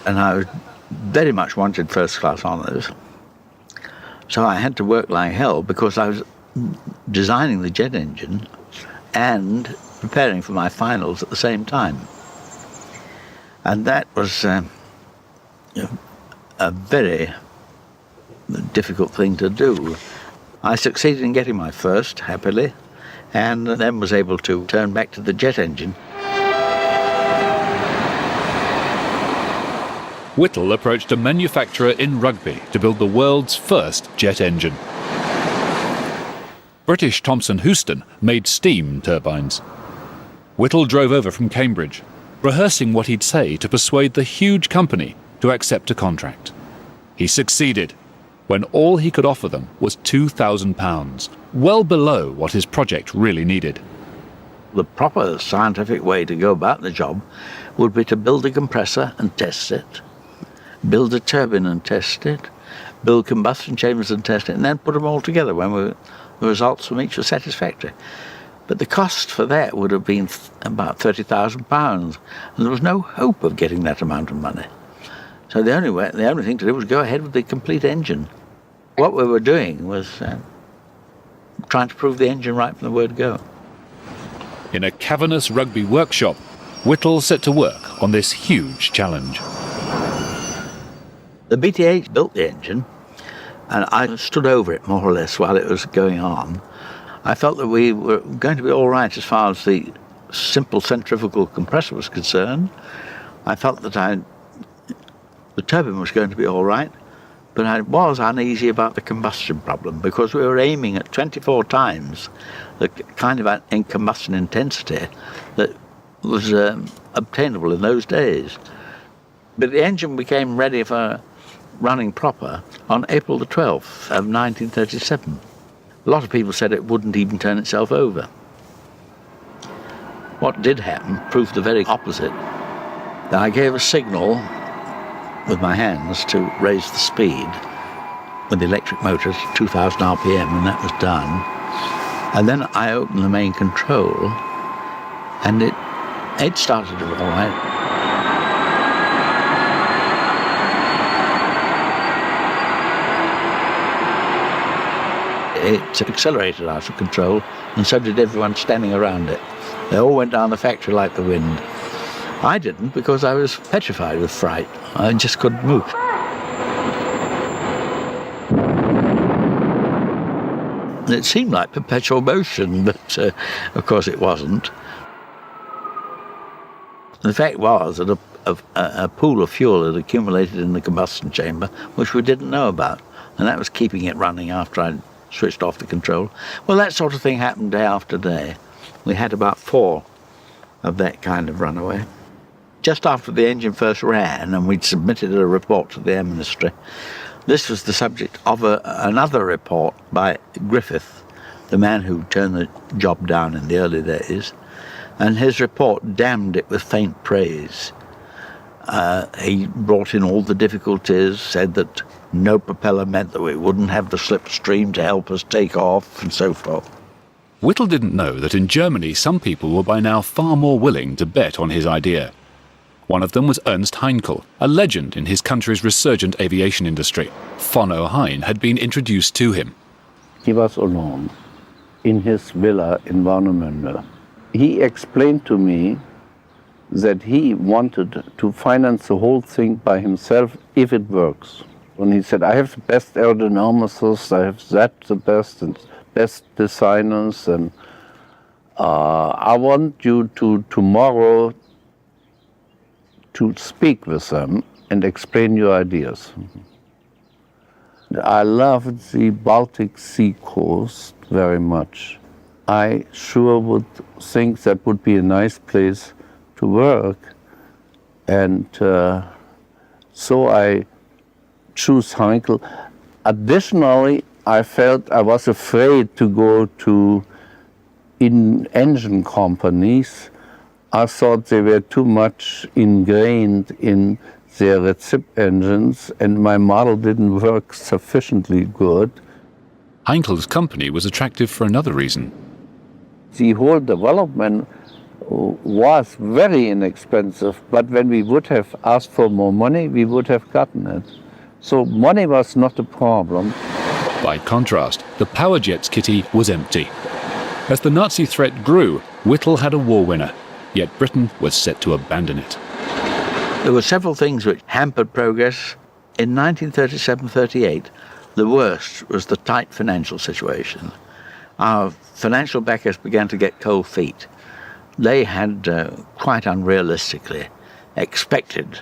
And I very much wanted first-class honours, so I had to work like hell because I was designing the jet engine and preparing for my finals at the same time. And that was a very difficult thing to do. I succeeded in getting my first, happily, and then was able to turn back to the jet engine. Whittle approached a manufacturer in Rugby to build the world's first jet engine. British Thomson Houston made steam turbines. Whittle drove over from Cambridge, rehearsing what he'd say to persuade the huge company to accept a contract. He succeeded, when all he could offer them was £2,000, well below what his project really needed. The proper scientific way to go about the job would be to build a compressor and test it, build a turbine and test it, build combustion chambers and test it, and then put them all together when the results from each were satisfactory. But the cost for that would have been about £30,000, and there was no hope of getting that amount of money. So the only thing to do was go ahead with the complete engine. What we were doing was trying to prove the engine right from the word go. In a cavernous Rugby workshop, Whittle set to work on this huge challenge. The BTA built the engine, and I stood over it more or less while it was going on. I felt that we were going to be all right as far as the simple centrifugal compressor was concerned. I felt that the turbine was going to be all right, but I was uneasy about the combustion problem because we were aiming at 24 times the kind of combustion intensity that was obtainable in those days. But the engine became ready for running proper on April the 12th of 1937. A lot of people said it wouldn't even turn itself over. What did happen proved the very opposite. I gave a signal with my hands to raise the speed with the electric motor to 2,000 RPM, and that was done. And then I opened the main control, and it started to all right. It accelerated out of control, and so did everyone standing around it. They all went down the factory like the wind. I didn't, because I was petrified with fright. I just couldn't move. It seemed like perpetual motion, but of course it wasn't. The fact was that a pool of fuel had accumulated in the combustion chamber, which we didn't know about, and that was keeping it running after I'd switched off the control. Well, that sort of thing happened day after day. We had about 4 of that kind of runaway. Just after the engine first ran and we'd submitted a report to the Air Ministry, this was the subject of another report by Griffith, the man who turned the job down in the early days, and his report damned it with faint praise. He brought in all the difficulties, said that no propeller meant that we wouldn't have the slipstream to help us take off, and so forth. Whittle didn't know that in Germany some people were by now far more willing to bet on his idea. One of them was Ernst Heinkel, a legend in his country's resurgent aviation industry. Von O'Hine had been introduced to him. He was alone in his villa in Warnemünde. He explained to me that he wanted to finance the whole thing by himself if it works. And he said, I have the best aerodynamicists, I have the best and best designers, and I want you to tomorrow to speak with them and explain your ideas. I love the Baltic Sea coast very much. I sure would think that would be a nice place to work, and so I choose Heinkel. Additionally, I felt I was afraid to go to engine companies. I thought they were too much ingrained in their recip engines, and my model didn't work sufficiently good. Heinkel's company was attractive for another reason. The whole development was very inexpensive, but when we would have asked for more money, we would have gotten it. So money was not a problem. By contrast, the power jet's kitty was empty. As the Nazi threat grew, Whittle had a war winner, yet Britain was set to abandon it. There were several things which hampered progress. In 1937-38, the worst was the tight financial situation. Our financial backers began to get cold feet. They had, quite unrealistically, expected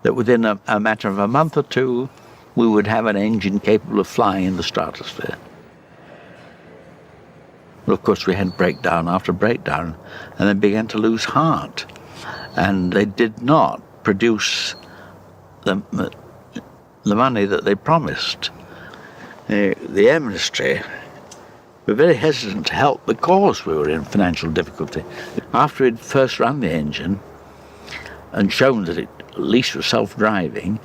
that within a matter of a month or two, we would have an engine capable of flying in the stratosphere. Well, of course, we had breakdown after breakdown, and they began to lose heart. And they did not produce the money that they promised. The Air Ministry were very hesitant to help because we were in financial difficulty. After we'd first run the engine and shown that it at least was self-driving,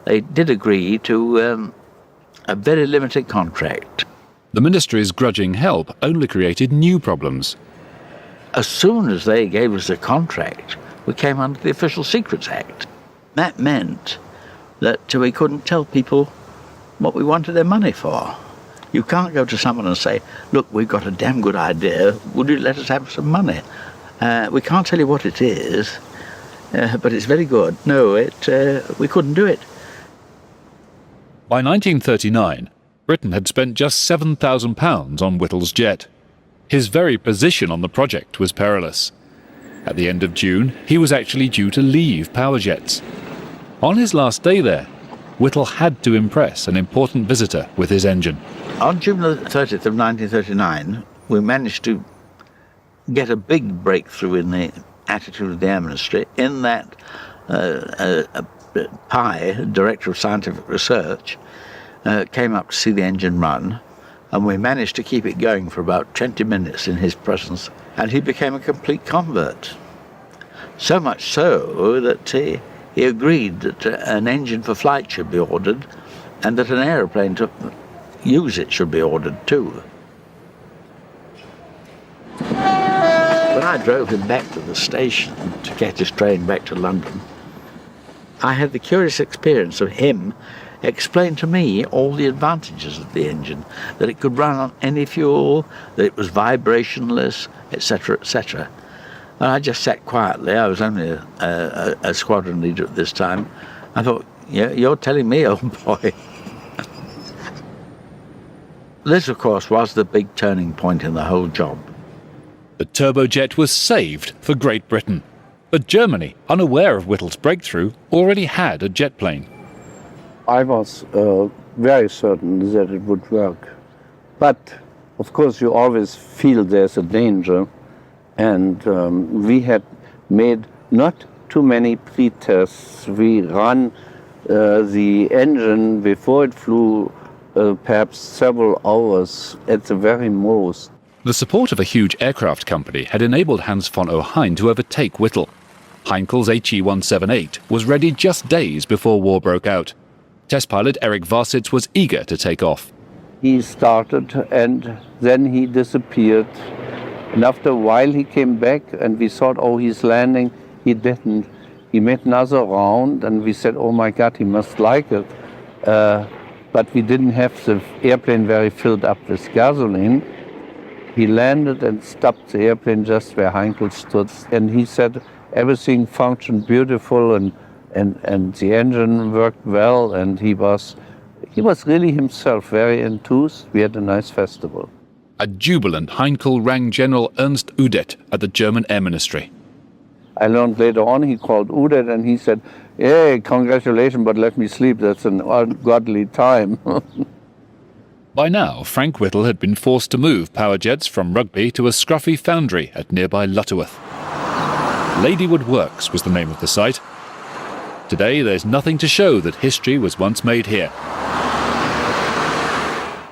they did agree to a very limited contract. The ministry's grudging help only created new problems. As soon as they gave us the contract, we came under the Official Secrets Act. That meant that we couldn't tell people what we wanted their money for. You can't go to someone and say, look, we've got a damn good idea, would you let us have some money? We can't tell you what it is, but it's very good. No, we couldn't do it. By 1939, Britain had spent just £7,000 on Whittle's jet. His very position on the project was perilous. At the end of June, he was actually due to leave Power Jets. On his last day there, Whittle had to impress an important visitor with his engine. On June the 30th of 1939, we managed to get a big breakthrough in the attitude of the Air Ministry, in that Pye, Director of Scientific Research, came up to see the engine run, and we managed to keep it going for about 20 minutes in his presence, and he became a complete convert. So much so that he agreed that an engine for flight should be ordered, and that an aeroplane to use it should be ordered too. When I drove him back to the station to get his train back to London, I had the curious experience of him explain to me all the advantages of the engine, that it could run on any fuel, that it was vibrationless, etc., etc. And I just sat quietly. I was only a squadron leader at this time. I thought, yeah, you're telling me, old boy. This, of course, was the big turning point in the whole job. The turbojet was saved for Great Britain, but Germany, unaware of Whittle's breakthrough, already had a jet plane. I was very certain that it would work. But, of course, you always feel there's a danger. And we had made not too many pre-tests. We ran the engine before it flew perhaps several hours at the very most. The support of a huge aircraft company had enabled Hans von Ohain to overtake Whittle. Heinkel's HE-178 was ready just days before war broke out. Test pilot Erich Varsitz was eager to take off. He started and then he disappeared. And after a while he came back and we thought, oh, he's landing. He didn't. He made another round and we said, oh my God, he must like it. But we didn't have the airplane very filled up with gasoline. He landed and stopped the airplane just where Heinkel stood. And he said everything functioned beautiful and the engine worked well, and he was really himself, very enthused. We had a nice festival. A jubilant Heinkel rang General Ernst Udet at the German Air Ministry. I learned later on he called Udet and he said, hey, congratulations, but let me sleep. That's an ungodly time. By now, Frank Whittle had been forced to move Power Jets from Rugby to a scruffy foundry at nearby Lutterworth. Ladywood Works was the name of the site. Today, there's nothing to show that history was once made here.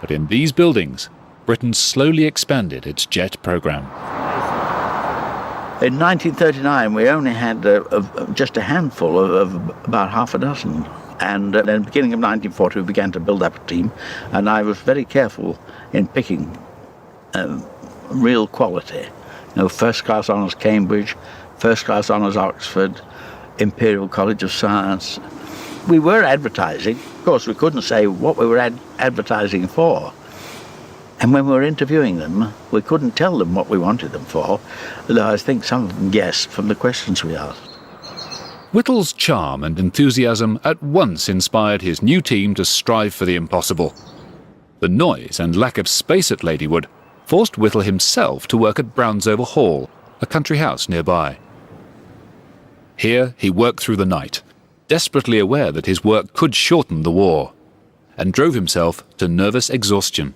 But in these buildings, Britain slowly expanded its jet program. In 1939, we only had just a handful of about half a dozen. And then at the beginning of 1940, we began to build up a team, and I was very careful in picking real quality. You know, first-class honours Cambridge, first-class honours Oxford, Imperial College of Science. We were advertising. Of course, we couldn't say what we were advertising for. And when we were interviewing them, we couldn't tell them what we wanted them for, although I think some of them guessed from the questions we asked. Whittle's charm and enthusiasm at once inspired his new team to strive for the impossible. The noise and lack of space at Ladywood forced Whittle himself to work at Brownsover Hall, a country house nearby. Here he worked through the night, desperately aware that his work could shorten the war, and drove himself to nervous exhaustion.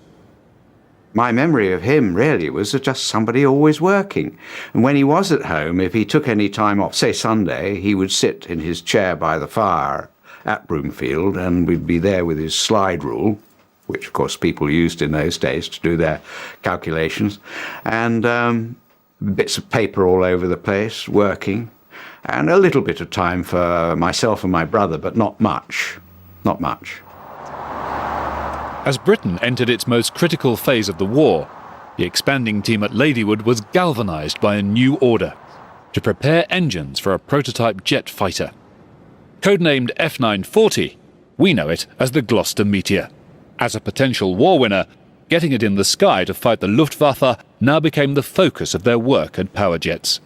My memory of him really was just somebody always working. And when he was at home, if he took any time off, say Sunday, he would sit in his chair by the fire at Broomfield, and we'd be there with his slide rule, which of course people used in those days to do their calculations, and bits of paper all over the place, working, and a little bit of time for myself and my brother, but not much. Not much. As Britain entered its most critical phase of the war, the expanding team at Ladywood was galvanised by a new order to prepare engines for a prototype jet fighter. Codenamed F940, we know it as the Gloucester Meteor. As a potential war winner, getting it in the sky to fight the Luftwaffe now became the focus of their work at power jets.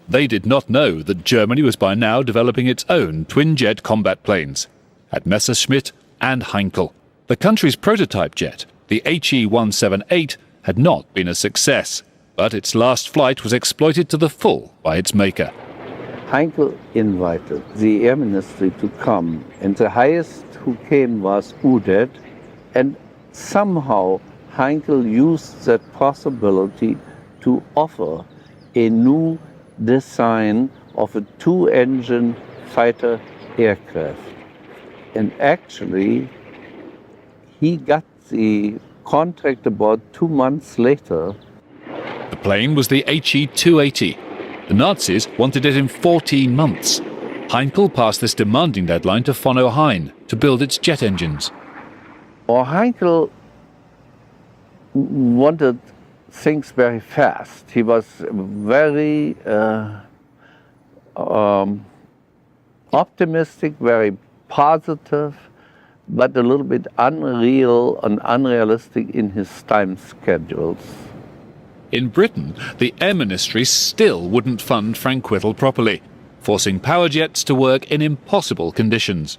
They did not know that Germany was by now developing its own twin-jet combat planes at Messerschmitt and Heinkel. The country's prototype jet, the HE-178, had not been a success, but its last flight was exploited to the full by its maker. Heinkel invited the Air Ministry to come, and the highest who came was Udet, and somehow Heinkel used that possibility to offer a new design of a two-engine fighter aircraft. And actually, he got the contract about 2 months later. The plane was the HE-280. The Nazis wanted it in 14 months. Heinkel passed this demanding deadline to von Ohain to build its jet engines. Heinkel wanted things very fast. He was very optimistic, very positive, but a little bit unreal and unrealistic in his time schedules. In Britain, the Air Ministry still wouldn't fund Frank Whittle properly, forcing power jets to work in impossible conditions.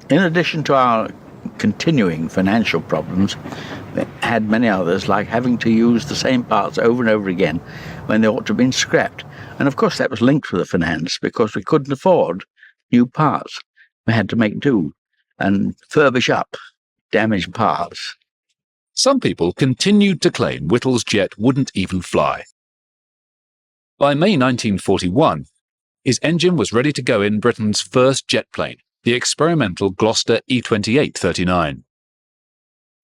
In addition to our continuing financial problems, we had many others, like having to use the same parts over and over again when they ought to have been scrapped. And of course that was linked with the finance, because we couldn't afford new parts. We had to make do and furbish up damaged parts. Some people continued to claim Whittle's jet wouldn't even fly. By May 1941, his engine was ready to go in Britain's first jet plane, the experimental Gloucester E-28-39.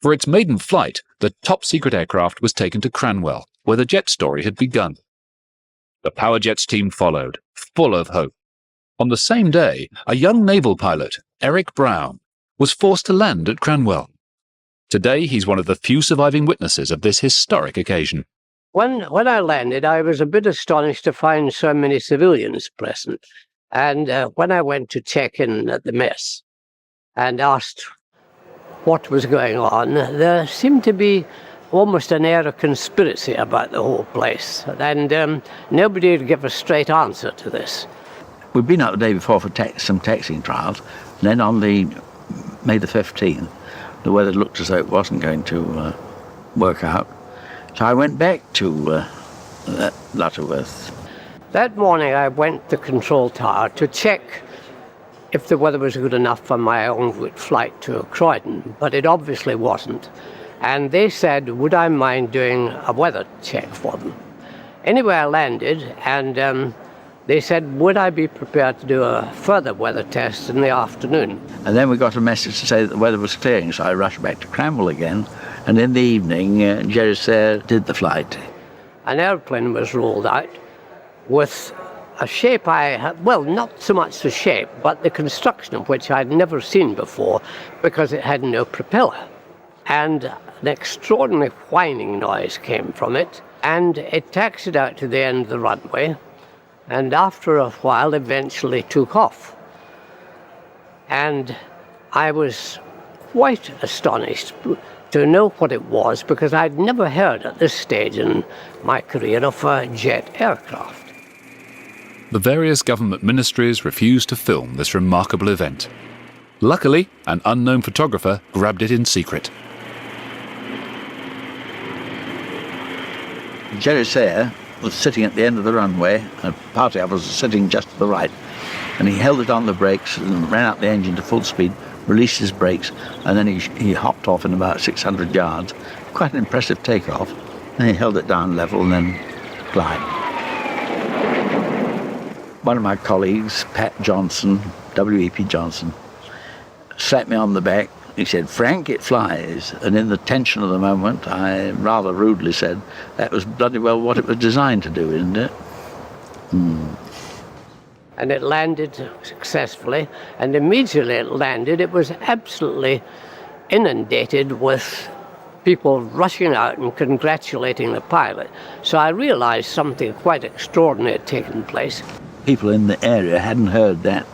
For its maiden flight, the top-secret aircraft was taken to Cranwell, where the jet story had begun. The Power Jets team followed, full of hope. On the same day, a young naval pilot, Eric Brown, was forced to land at Cranwell. Today, he's one of the few surviving witnesses of this historic occasion. When I landed, I was a bit astonished to find so many civilians present. And when I went to check in at the mess and asked what was going on, there seemed to be almost an air of conspiracy about the whole place. And nobody would give a straight answer to this. We'd been out the day before for some taxiing trials. And then on the May the 15th, the weather looked as though it wasn't going to work out. So I went back to Lutterworth. That morning I went to the control tower to check if the weather was good enough for my en route flight to Croydon, but it obviously wasn't. And they said, would I mind doing a weather check for them? Anyway, I landed, and they said, would I be prepared to do a further weather test in the afternoon? And then we got a message to say that the weather was clearing, so I rushed back to Cranwell again. And in the evening, Jerry Sayre did the flight. An airplane was rolled out with a shape well, not so much the shape, but the construction of which I'd never seen before, because it had no propeller. And an extraordinary whining noise came from it, and it taxied out to the end of the runway, and after a while eventually took off. And I was quite astonished, to know what it was, because I'd never heard at this stage in my career of a jet aircraft. The various government ministries refused to film this remarkable event. Luckily, an unknown photographer grabbed it in secret. Jerry Sayer was sitting at the end of the runway, and a party of us was sitting just to the right, and he held it on the brakes and ran out the engine to full speed, released his brakes, and then he hopped off in about 600 yards. Quite an impressive takeoff. And he held it down level and then glide. One of my colleagues, Pat Johnson, W.E.P. Johnson, slapped me on the back. He said, "Frank, it flies." And in the tension of the moment, I rather rudely said, "That was bloody well what it was designed to do, isn't it?" And it landed successfully, and immediately it landed, it was absolutely inundated with people rushing out and congratulating the pilot. So I realized something quite extraordinary had taken place. People in the area hadn't heard that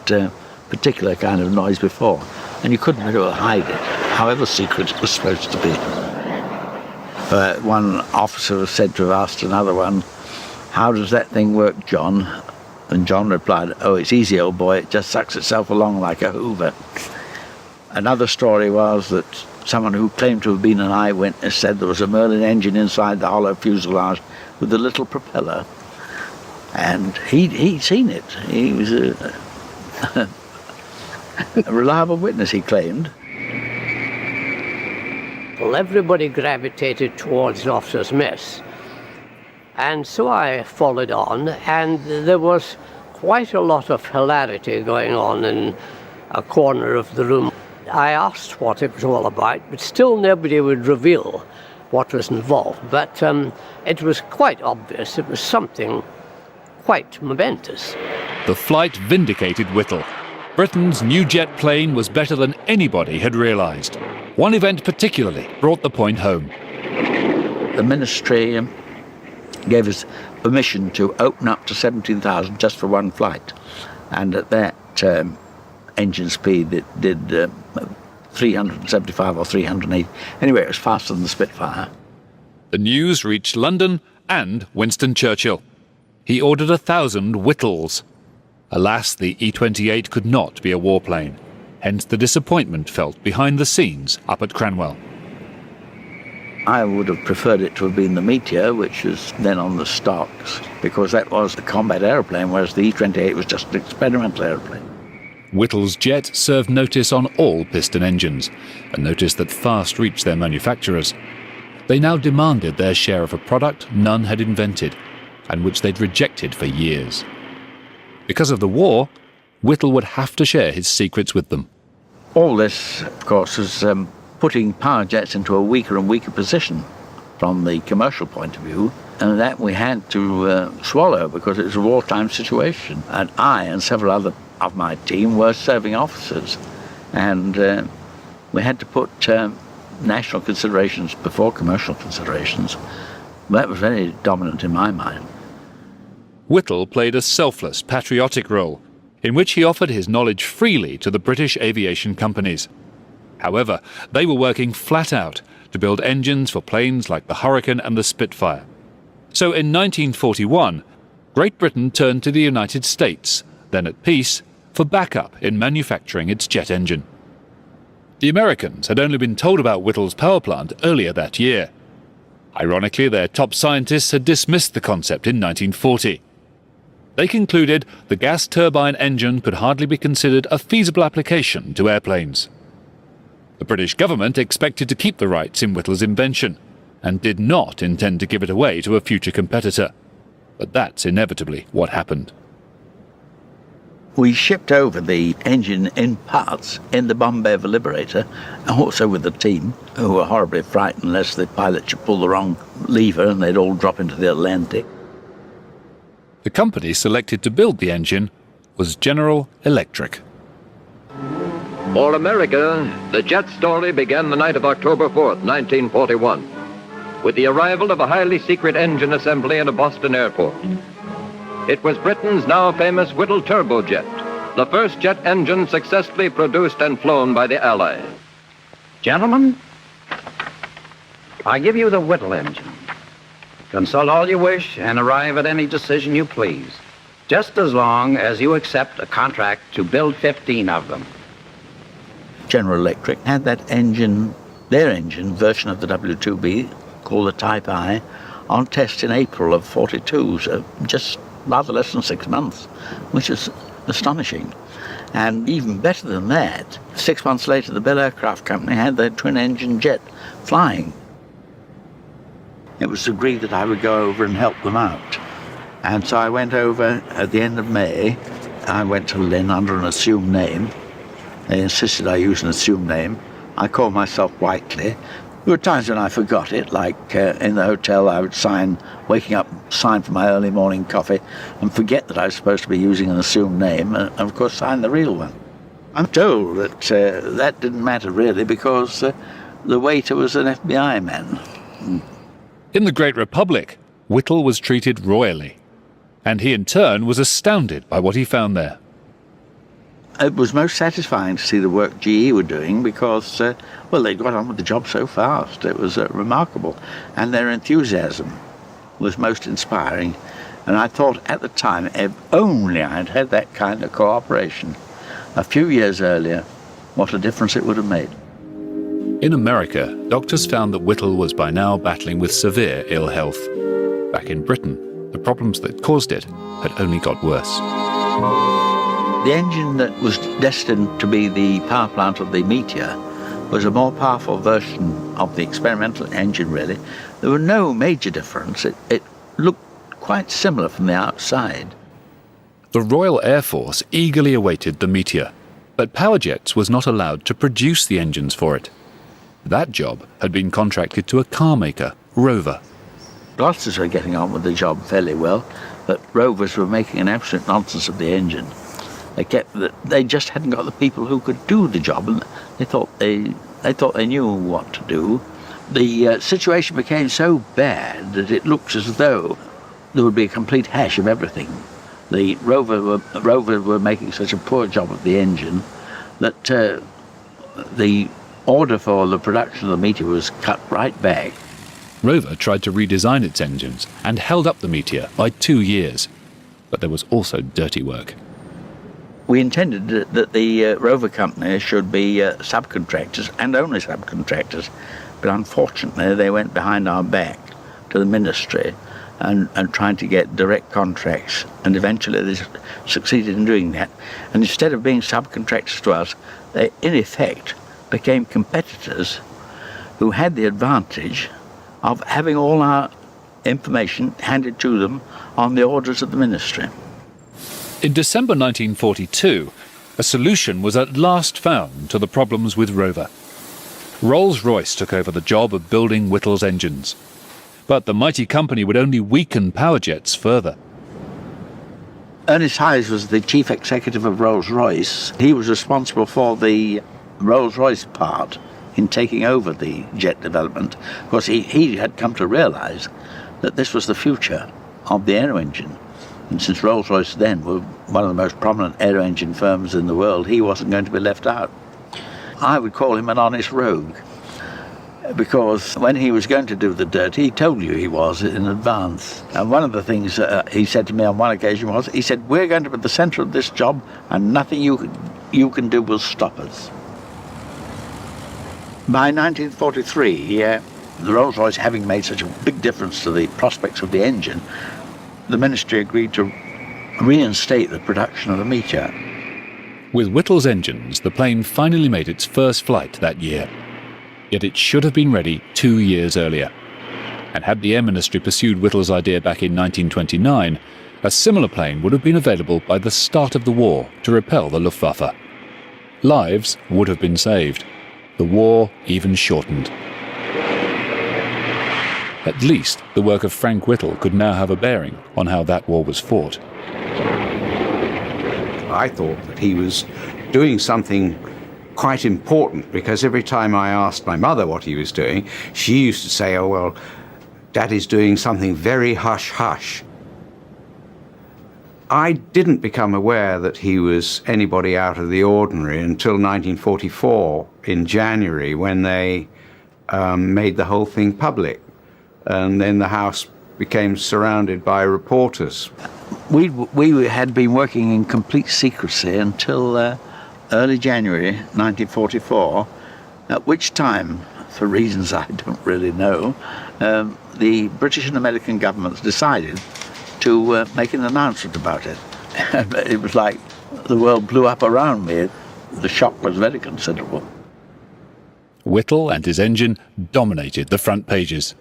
particular kind of noise before, and you couldn't really hide it, however secret it was supposed to be. One officer was said to have asked another one, "How does that thing work, John?" And John replied, "Oh, it's easy, old boy, it just sucks itself along like a hoover." Another story was that someone who claimed to have been an eyewitness said there was a Merlin engine inside the hollow fuselage with a little propeller. And he'd seen it. He was a reliable witness, he claimed. Well, everybody gravitated towards the officers' mess. And so I followed on, and there was quite a lot of hilarity going on in a corner of the room. I asked what it was all about, but still nobody would reveal what was involved. But it was quite obvious. It was something quite momentous. The flight vindicated Whittle. Britain's new jet plane was better than anybody had realised. One event particularly brought the point home. The ministry gave us permission to open up to 17,000 just for one flight. And at that engine speed, it did 375 or 380. Anyway, it was faster than the Spitfire. The news reached London and Winston Churchill. He ordered 1,000 Whittles. Alas, the E-28 could not be a warplane. Hence the disappointment felt behind the scenes up at Cranwell. I would have preferred it to have been the Meteor, which was then on the stocks, because that was the combat aeroplane, whereas the E-28 was just an experimental aeroplane. Whittle's jet served notice on all piston engines, a notice that fast reached their manufacturers. They now demanded their share of a product none had invented, and which they'd rejected for years. Because of the war, Whittle would have to share his secrets with them. All this, of course, was putting power jets into a weaker and weaker position from the commercial point of view, and that we had to swallow because it was a wartime situation. And I and several other of my team were serving officers, and we had to put national considerations before commercial considerations. That was very dominant in my mind. Whittle played a selfless, patriotic role, in which he offered his knowledge freely to the British aviation companies. However, they were working flat out to build engines for planes like the Hurricane and the Spitfire. So in 1941, Great Britain turned to the United States, then at peace, for backup in manufacturing its jet engine. The Americans had only been told about Whittle's power plant earlier that year. Ironically, their top scientists had dismissed the concept in 1940. They concluded the gas turbine engine could hardly be considered a feasible application to airplanes. The British government expected to keep the rights in Whittle's invention, and did not intend to give it away to a future competitor. But that's inevitably what happened. We shipped over the engine in parts in the Bombay Liberator, also with the team, who were horribly frightened lest the pilot should pull the wrong lever and they'd all drop into the Atlantic. The company selected to build the engine was General Electric. For America, the jet story began the night of October 4th, 1941, with the arrival of a highly secret engine assembly at a Boston airport. It was Britain's now famous Whittle turbojet, the first jet engine successfully produced and flown by the Allies. Gentlemen, I give you the Whittle engine. Consult all you wish and arrive at any decision you please, just as long as you accept a contract to build 15 of them. General Electric had that engine, their engine, version of the W2B, called the Type I, on test in April of 42, so just rather less than 6 months, which is astonishing. And even better than that, 6 months later, the Bell Aircraft Company had their twin-engine jet flying. It was agreed that I would go over and help them out. And so I went over at the end of May. I went to Lynn under an assumed name. They insisted I use an assumed name. I called myself Whiteley. There were times when I forgot it, like in the hotel I would waking up, sign for my early morning coffee, and forget that I was supposed to be using an assumed name, and of course sign the real one. I'm told that that didn't matter really, because the waiter was an FBI man. In the Great Republic, Whittle was treated royally, and he in turn was astounded by what he found there. It was most satisfying to see the work GE were doing because, well, they got on with the job so fast. It was remarkable, and their enthusiasm was most inspiring. And I thought at the time, if only I'd had that kind of cooperation a few years earlier, what a difference it would have made. In America, doctors found that Whittle was by now battling with severe ill health. Back in Britain, the problems that caused it had only got worse. The engine that was destined to be the power plant of the Meteor was a more powerful version of the experimental engine, really. There was no major difference. It looked quite similar from the outside. The Royal Air Force eagerly awaited the Meteor, but Powerjets was not allowed to produce the engines for it. That job had been contracted to a car maker, Rover. Gloucesters were getting on with the job fairly well, but Rovers were making an absolute nonsense of the engine. They just hadn't got the people who could do the job, and they thought they knew what to do. The situation became so bad that it looked as though there would be a complete hash of everything. The Rover were making such a poor job of the engine that the order for the production of the Meteor was cut right back. Rover tried to redesign its engines and held up the Meteor by 2 years, but there was also dirty work. We intended that the Rover company should be subcontractors and only subcontractors, but unfortunately they went behind our back to the ministry and tried to get direct contracts, and eventually they succeeded in doing that. And instead of being subcontractors to us, they in effect became competitors who had the advantage of having all our information handed to them on the orders of the ministry. In December 1942, a solution was at last found to the problems with Rover. Rolls-Royce took over the job of building Whittle's engines. But the mighty company would only weaken Powerjets further. Ernest Hayes was the chief executive of Rolls-Royce. He was responsible for the Rolls-Royce part in taking over the jet development. Of course, he had come to realize that this was the future of the aero engine. And since Rolls-Royce then were one of the most prominent aero engine firms in the world, he wasn't going to be left out. I would call him an honest rogue, because when he was going to do the dirt, he told you he was in advance. And one of the things he said to me on one occasion was, he said, "We're going to be the center of this job, and nothing you can do will stop us." By 1943, the Rolls-Royce having made such a big difference to the prospects of the engine, the ministry agreed to reinstate the production of the Meteor. With Whittle's engines, the plane finally made its first flight that year. Yet it should have been ready 2 years earlier. And had the Air Ministry pursued Whittle's idea back in 1929, a similar plane would have been available by the start of the war to repel the Luftwaffe. Lives would have been saved. The war even shortened. At least the work of Frank Whittle could now have a bearing on how that war was fought. I thought that he was doing something quite important, because every time I asked my mother what he was doing, she used to say, "Oh, well, Daddy's doing something very hush-hush." I didn't become aware that he was anybody out of the ordinary until 1944 in January, when they made the whole thing public. And then the house became surrounded by reporters. We had been working in complete secrecy until early January 1944, at which time, for reasons I don't really know, the British and American governments decided to make an announcement about it. It was like the world blew up around me. The shock was very considerable. Whittle and his engine dominated the front pages.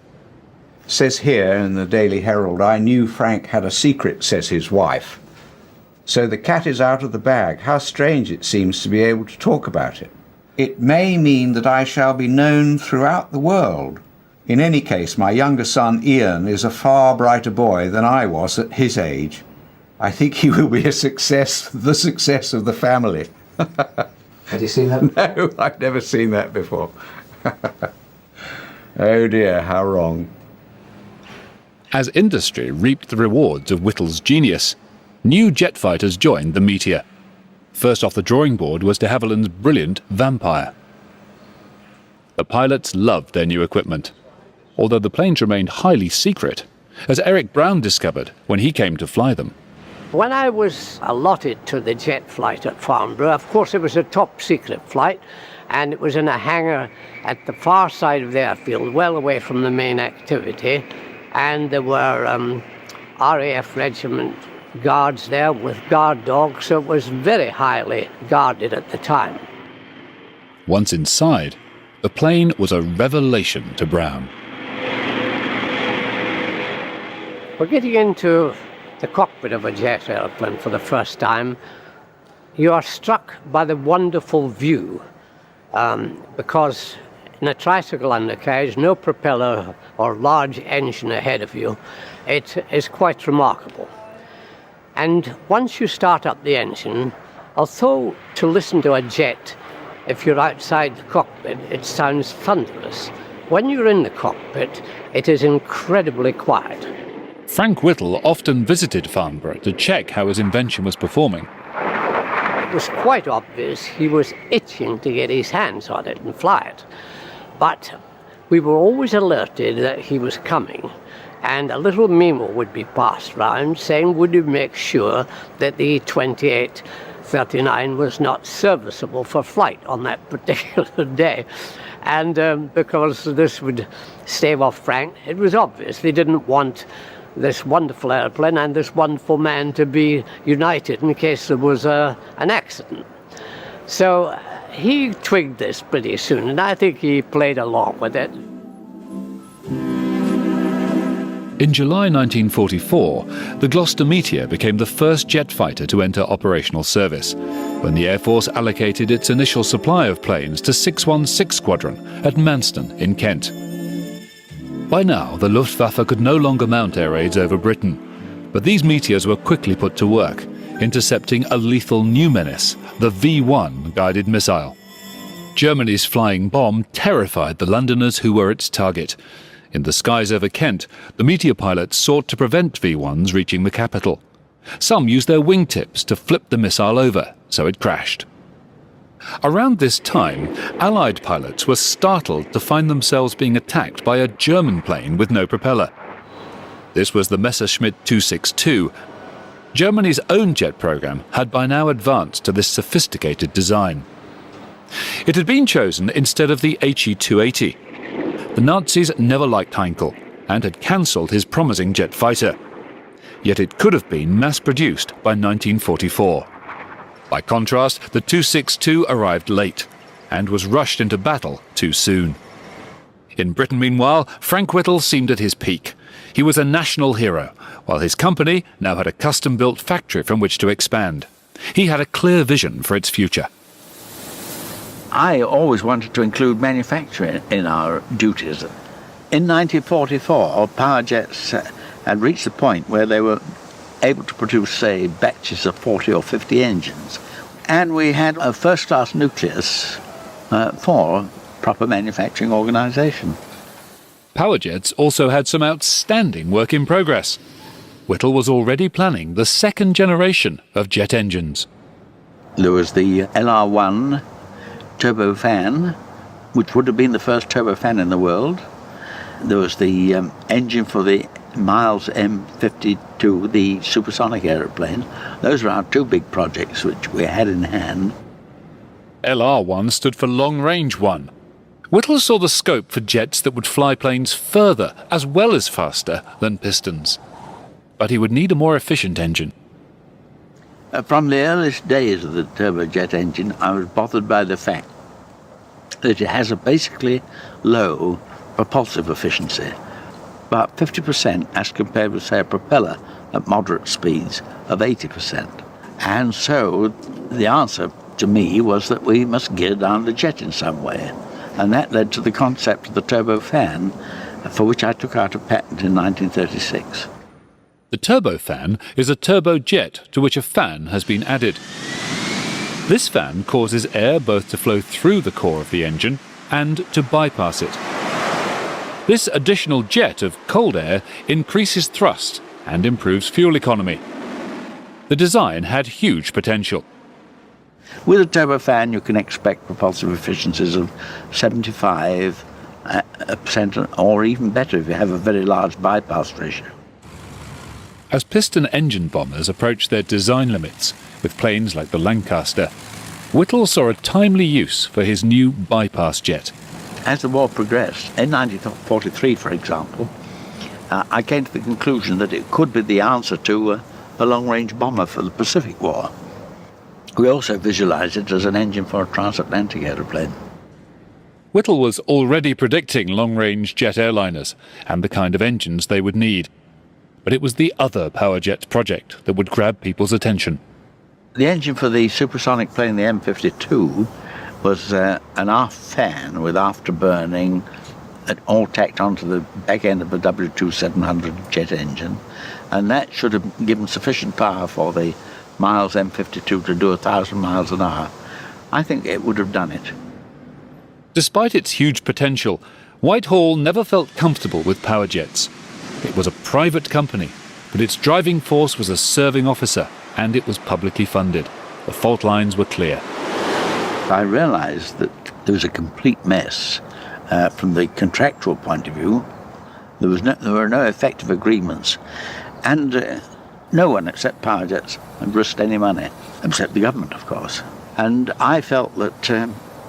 Says here in the Daily Herald, "I knew Frank had a secret," says his wife. So the cat is out of the bag. How strange it seems to be able to talk about it. It may mean that I shall be known throughout the world. In any case, my younger son Ian is a far brighter boy than I was at his age. I think he will be a success, the success of the family. Had you seen that? No, I've never seen that before. Oh dear, how wrong. As industry reaped the rewards of Whittle's genius, new jet fighters joined the Meteor. First off the drawing board was de Havilland's brilliant Vampire. The pilots loved their new equipment, although the planes remained highly secret, as Eric Brown discovered when he came to fly them. When I was allotted to the jet flight at Farnborough, of course it was a top secret flight, and it was in a hangar at the far side of the airfield, well away from the main activity, and there were RAF regiment guards there with guard dogs, so it was very highly guarded at the time. Once inside, the plane was a revelation to Brown. We're getting into the cockpit of a jet airplane for the first time. You are struck by the wonderful view, because in a tricycle undercarriage, no propeller or large engine ahead of you, it is quite remarkable. And once you start up the engine, although to listen to a jet, if you're outside the cockpit, it sounds thunderous. When you're in the cockpit, it is incredibly quiet. Frank Whittle often visited Farnborough to check how his invention was performing. It was quite obvious he was itching to get his hands on it and fly it. But we were always alerted that he was coming, and a little memo would be passed round saying, would you make sure that the 2839 was not serviceable for flight on that particular day? And because this would stave off Frank, it was obvious they didn't want this wonderful airplane and this wonderful man to be united in case there was an accident. So he twigged this pretty soon, and I think he played along with it. In July 1944, the Gloucester Meteor became the first jet fighter to enter operational service, when the Air Force allocated its initial supply of planes to 616 Squadron at Manston in Kent. By now, the Luftwaffe could no longer mount air raids over Britain, but these Meteors were quickly put to work, intercepting a lethal new menace, the V-1 guided missile. Germany's flying bomb terrified the Londoners who were its target. In the skies over Kent, the Meteor pilots sought to prevent V-1s reaching the capital. Some used their wingtips to flip the missile over, so it crashed. Around this time, Allied pilots were startled to find themselves being attacked by a German plane with no propeller. This was the Messerschmitt 262. Germany's own jet program had by now advanced to this sophisticated design. It had been chosen instead of the HE-280. The Nazis never liked Heinkel and had cancelled his promising jet fighter. Yet it could have been mass-produced by 1944. By contrast, the 262 arrived late and was rushed into battle too soon. In Britain, meanwhile, Frank Whittle seemed at his peak. He was a national hero, while his company now had a custom-built factory from which to expand. He had a clear vision for its future. I always wanted to include manufacturing in our duties. In 1944, power jets had reached the point where they were able to produce, say, batches of 40 or 50 engines. And we had a first-class nucleus for proper manufacturing organisation. Power jets also had some outstanding work in progress. Whittle was already planning the second generation of jet engines. There was the LR1 turbofan, which would have been the first turbofan in the world. There was the engine for the Miles M52, the supersonic aeroplane. Those were our two big projects which we had in hand. LR1 stood for Long Range 1. Whittle saw the scope for jets that would fly planes further as well as faster than pistons. But he would need a more efficient engine. From the earliest days of the turbojet engine, I was bothered by the fact that it has a basically low propulsive efficiency, about 50% as compared with, say, a propeller at moderate speeds of 80%. And so the answer to me was that we must gear down the jet in some way. And that led to the concept of the turbofan, for which I took out a patent in 1936. The turbofan is a turbojet to which a fan has been added. This fan causes air both to flow through the core of the engine and to bypass it. This additional jet of cold air increases thrust and improves fuel economy. The design had huge potential. With a turbofan, you can expect propulsive efficiencies of 75% or even better if you have a very large bypass ratio. As piston engine bombers approached their design limits with planes like the Lancaster, Whittle saw a timely use for his new bypass jet. As the war progressed, in 1943, for example, I came to the conclusion that it could be the answer to a long-range bomber for the Pacific War. We also visualized it as an engine for a transatlantic aeroplane. Whittle was already predicting long-range jet airliners and the kind of engines they would need. But it was the other powerjet project that would grab people's attention. The engine for the supersonic plane, the M52, was an aft fan with afterburning, all tacked onto the back end of a WWII jet engine, and that should have given sufficient power for the Miles M52 to do 1,000 miles an hour. I think it would have done it. Despite its huge potential, Whitehall never felt comfortable with powerjets. It was a private company, but its driving force was a serving officer, and it was publicly funded. The fault lines were clear. I realized that there was a complete mess from the contractual point of view. There were no effective agreements, and no one except powerjets had risked any money, except the government, of course. And I felt that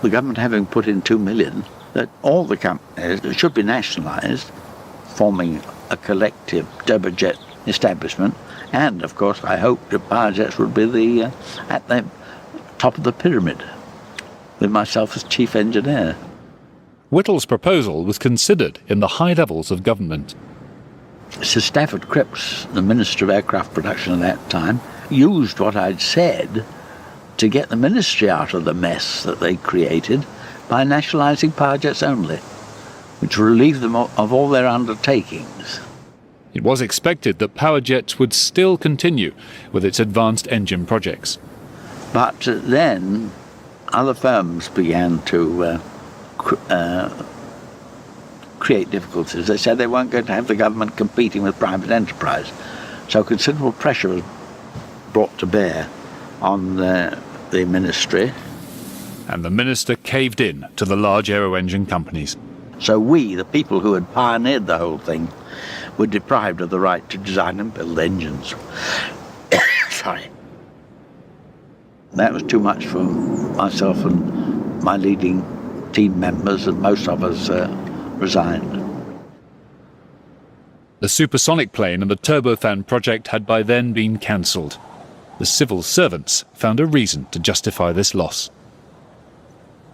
the government, having put in $2 million, that all the companies should be nationalized, forming a collective turbojet establishment, and of course I hoped that powerjets would be at the top of the pyramid, with myself as chief engineer. Whittle's proposal was considered in the high levels of government. Sir Stafford Cripps, the Minister of Aircraft Production at that time, used what I'd said to get the ministry out of the mess that they created by nationalising powerjets only, which relieved them of all their undertakings. It was expected that powerjets would still continue with its advanced engine projects. But then other firms began to create difficulties. They said they weren't going to have the government competing with private enterprise. So considerable pressure was brought to bear on the ministry. And the minister caved in to the large aero-engine companies. So we, the people who had pioneered the whole thing, were deprived of the right to design and build engines. Sorry. That was too much for myself and my leading team members, and most of us resigned. The supersonic plane and the turbofan project had by then been cancelled. The civil servants found a reason to justify this loss.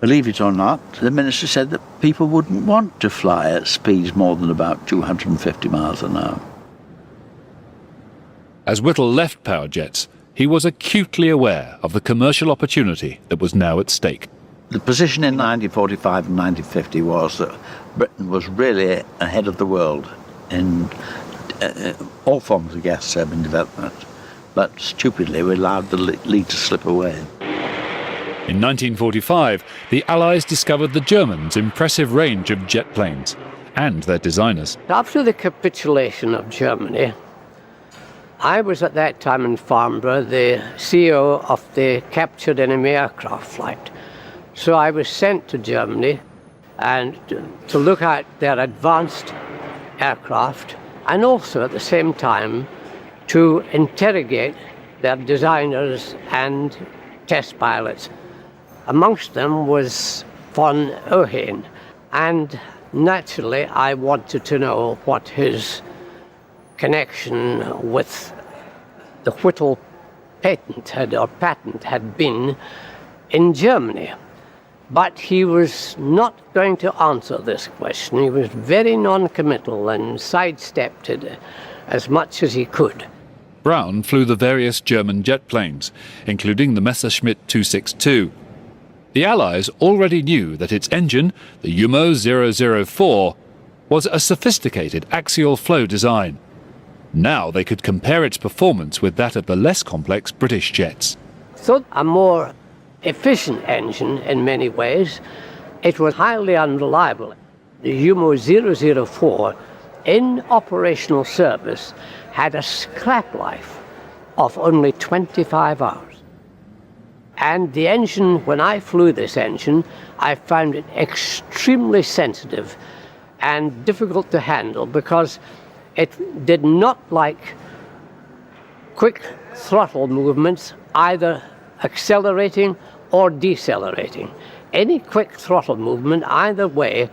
Believe it or not, the minister said that people wouldn't want to fly at speeds more than about 250 miles an hour. As Whittle left powerjets, he was acutely aware of the commercial opportunity that was now at stake. The position in 1945 and 1950 was that Britain was really ahead of the world in all forms of gas turbine development, but stupidly we allowed the lead to slip away. In 1945, the Allies discovered the Germans' impressive range of jet planes and their designers. After the capitulation of Germany, I was at that time in Farnborough the CEO of the captured enemy aircraft flight. So I was sent to Germany and to look at their advanced aircraft, and also at the same time to interrogate their designers and test pilots. Amongst them was von Ohain, and naturally I wanted to know what his connection with the Whittle patent had been in Germany. But he was not going to answer this question. He was very non-committal and sidestepped it as much as he could. Brown flew the various German jet planes, including the Messerschmitt 262. The Allies already knew that its engine, the Umo 004, was a sophisticated axial flow design. Now they could compare its performance with that of the less complex British jets. So a more efficient engine in many ways. It was highly unreliable. The Umo 004 in operational service had a scrap life of only 25 hours. And the engine, when I flew this engine, I found it extremely sensitive and difficult to handle because it did not like quick throttle movements, either accelerating or decelerating. Any quick throttle movement either way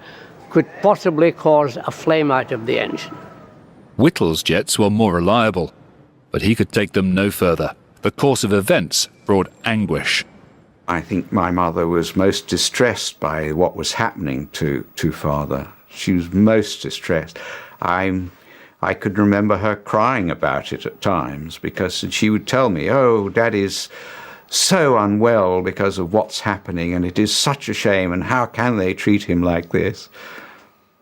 could possibly cause a flame out of the engine. Whittle's jets were more reliable, but he could take them no further. The course of events brought anguish. I think my mother was most distressed by what was happening to father. She was most distressed. I could remember her crying about it at times because she would tell me, "Oh, Daddy's so unwell because of what's happening, and it is such a shame, and how can they treat him like this?"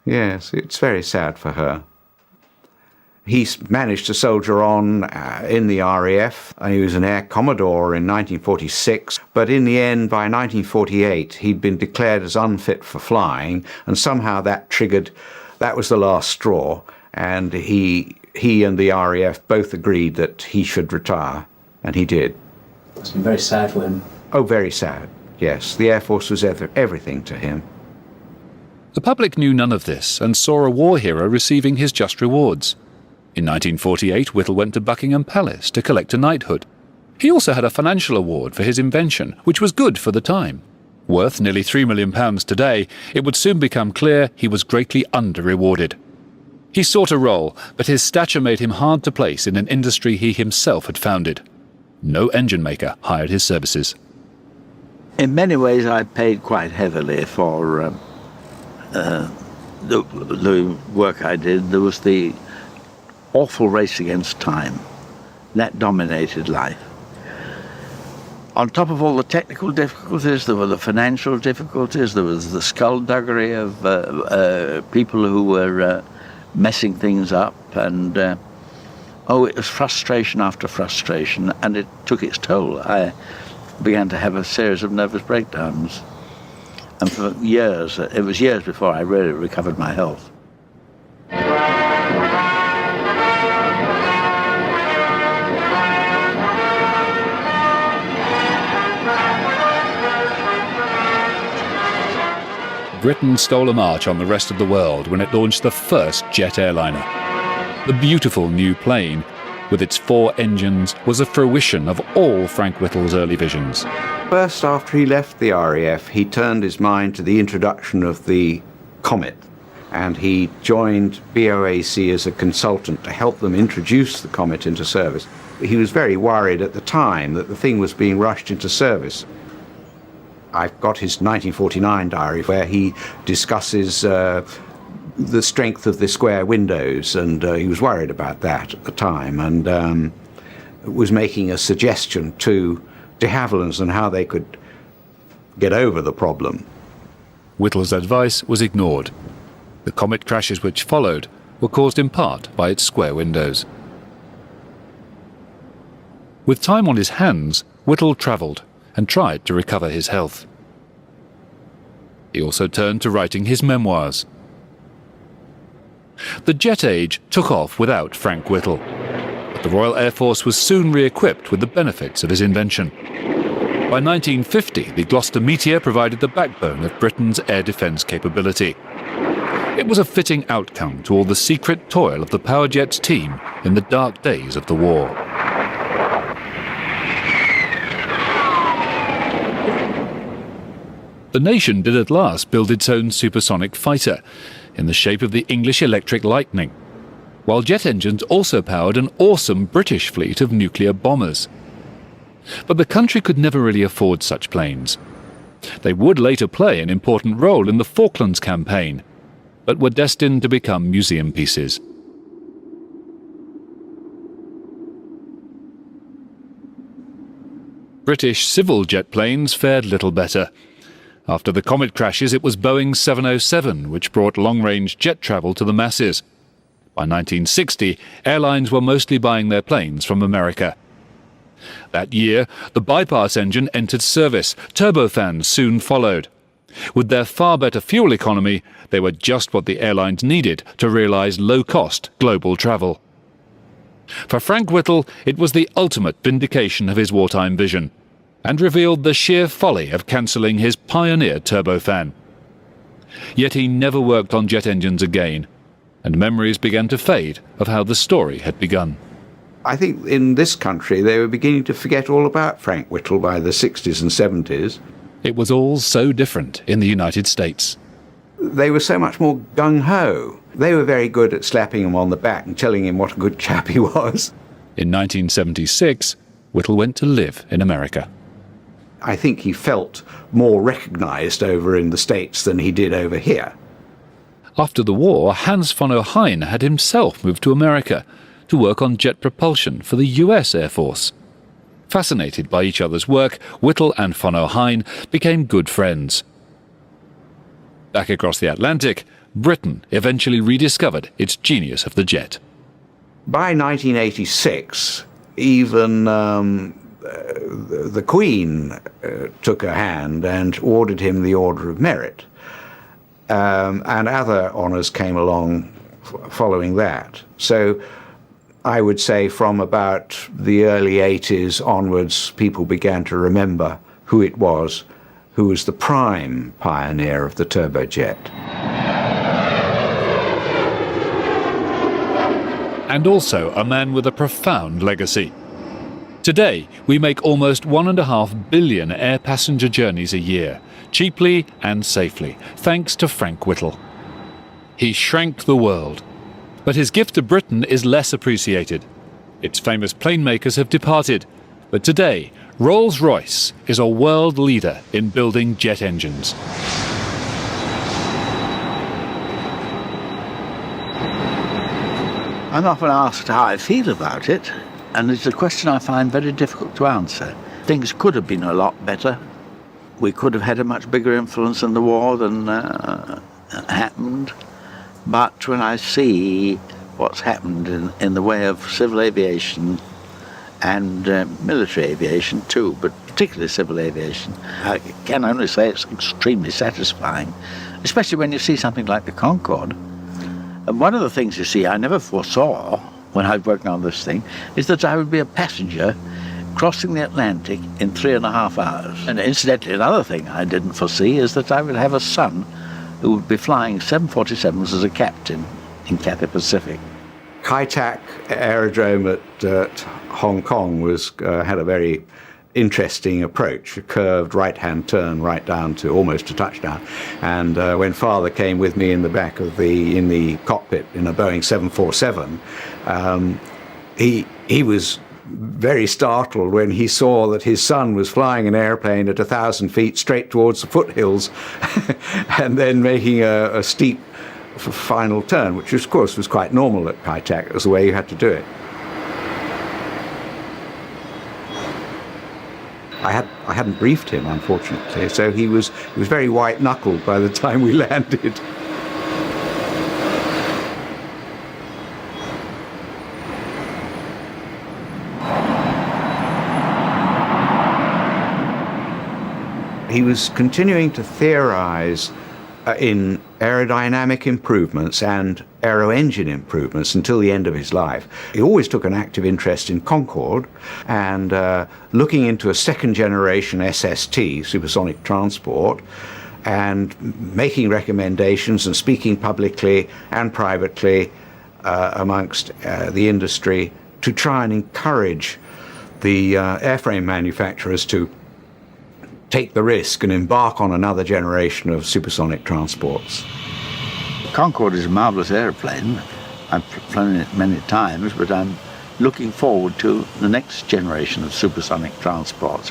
Yes, it's very sad for her. He managed to soldier on in the RAF, and he was an Air Commodore in 1946, but in the end, by 1948, he'd been declared as unfit for flying, and somehow that was the last straw, and he and the RAF both agreed that he should retire, and he did. It's been very sad for him. Oh, very sad, yes. The Air Force was everything to him. The public knew none of this and saw a war hero receiving his just rewards. In 1948, Whittle went to Buckingham Palace to collect a knighthood. He also had a financial award for his invention, which was good for the time. Worth nearly £3 million today, it would soon become clear he was greatly under-rewarded. He sought a role, but his stature made him hard to place in an industry he himself had founded. No engine maker hired his services. In many ways, I paid quite heavily for the work I did. There was the awful race against time. That dominated life. On top of all the technical difficulties, there were the financial difficulties, there was the skullduggery of people who were messing things up, and it was frustration after frustration, and it took its toll. I began to have a series of nervous breakdowns, and for years, it was years before I really recovered my health. Britain stole a march on the rest of the world when it launched the first jet airliner. The beautiful new plane, with its 4 engines, was a fruition of all Frank Whittle's early visions. First, after he left the RAF, he turned his mind to the introduction of the Comet, and he joined BOAC as a consultant to help them introduce the Comet into service. He was very worried at the time that the thing was being rushed into service. I've got his 1949 diary where he discusses the strength of the square windows, and he was worried about that at the time, and was making a suggestion to de Havilland's on how they could get over the problem. Whittle's advice was ignored. The Comet crashes which followed were caused in part by its square windows. With time on his hands, Whittle travelled and tried to recover his health. He also turned to writing his memoirs. The jet age took off without Frank Whittle, but the Royal Air Force was soon re-equipped with the benefits of his invention. By 1950, the Gloucester Meteor provided the backbone of Britain's air defence capability. It was a fitting outcome to all the secret toil of the Power Jets team in the dark days of the war. The nation did at last build its own supersonic fighter, in the shape of the English Electric Lightning, while jet engines also powered an awesome British fleet of nuclear bombers. But the country could never really afford such planes. They would later play an important role in the Falklands campaign, but were destined to become museum pieces. British civil jet planes fared little better. After the Comet crashes, it was Boeing 707 which brought long-range jet travel to the masses. By 1960, airlines were mostly buying their planes from America. That year, the bypass engine entered service. Turbofans soon followed. With their far better fuel economy, they were just what the airlines needed to realize low-cost global travel. For Frank Whittle, it was the ultimate vindication of his wartime vision, and revealed the sheer folly of cancelling his pioneer turbofan. Yet he never worked on jet engines again, and memories began to fade of how the story had begun. I think in this country they were beginning to forget all about Frank Whittle by the 60s and 70s. It was all so different in the United States. They were so much more gung-ho. They were very good at slapping him on the back and telling him what a good chap he was. In 1976, Whittle went to live in America. I think he felt more recognised over in the States than he did over here. After the war, Hans von Ohain had himself moved to America to work on jet propulsion for the US Air Force. Fascinated by each other's work, Whittle and von Ohain became good friends. Back across the Atlantic, Britain eventually rediscovered its genius of the jet. By 1986, even the Queen took a hand and awarded him the Order of Merit. And other honours came along following that. So I would say from about the early 80s onwards, people began to remember who it was who was the prime pioneer of the turbojet. And also a man with a profound legacy. Today, we make almost 1.5 billion air passenger journeys a year, cheaply and safely, thanks to Frank Whittle. He shrank the world, but his gift to Britain is less appreciated. Its famous plane makers have departed, but today, Rolls-Royce is a world leader in building jet engines. I'm often asked how I feel about it, and it's a question I find very difficult to answer. Things could have been a lot better. We could have had a much bigger influence in the war than happened. But when I see what's happened in the way of civil aviation and military aviation too, but particularly civil aviation, I can only say it's extremely satisfying, especially when you see something like the Concorde. And one of the things, you see, I never foresaw when I was working on this thing, is that I would be a passenger crossing the Atlantic in 3.5 hours. And incidentally, another thing I didn't foresee is that I would have a son who would be flying 747s as a captain in Cathay Pacific. Kai Tak Aerodrome at Hong Kong had a very interesting approach, a curved right-hand turn right down to almost a touchdown. And when Father came with me in the back of in the cockpit in a Boeing 747, he was very startled when he saw that his son was flying an airplane at 1,000 feet straight towards the foothills and then making a steep final turn, which of course was quite normal at Kai Tak. It was the way you had to do it. I hadn't briefed him, unfortunately, so he was very white-knuckled by the time we landed. He was continuing to theorize in aerodynamic improvements and aero-engine improvements until the end of his life. He always took an active interest in Concorde and looking into a second-generation SST, supersonic transport, and making recommendations and speaking publicly and privately amongst the industry to try and encourage the airframe manufacturers to take the risk and embark on another generation of supersonic transports. Concorde is a marvellous aeroplane. I've flown it many times, but I'm looking forward to the next generation of supersonic transports,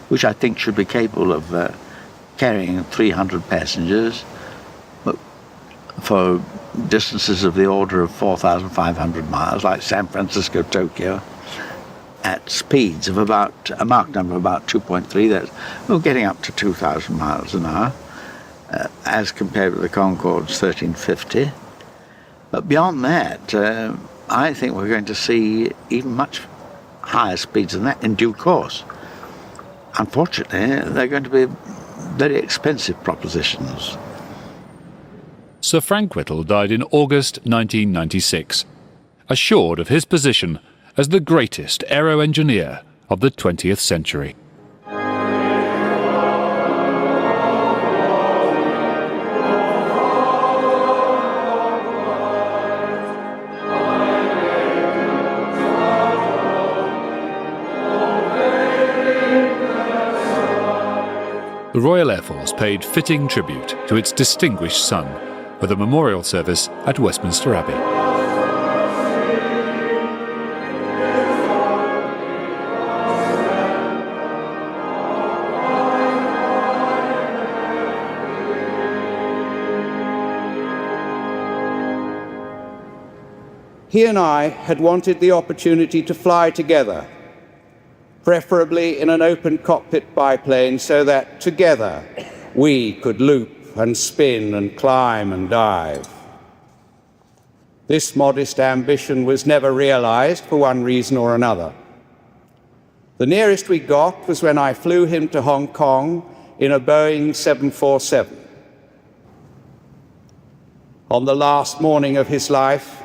which I think should be capable of carrying 300 passengers for distances of the order of 4,500 miles, like San Francisco, Tokyo, at speeds of about, a Mach number of about 2.3, that's getting up to 2,000 miles an hour, as compared with the Concorde's 1350. But beyond that, I think we're going to see even much higher speeds than that in due course. Unfortunately, they're going to be very expensive propositions. Sir Frank Whittle died in August 1996, assured of his position as the greatest aero-engineer of the 20th century. The Royal Air Force paid fitting tribute to its distinguished son with a memorial service at Westminster Abbey. He and I had wanted the opportunity to fly together, preferably in an open cockpit biplane, so that together we could loop and spin and climb and dive. This modest ambition was never realized for one reason or another. The nearest we got was when I flew him to Hong Kong in a Boeing 747. On the last morning of his life,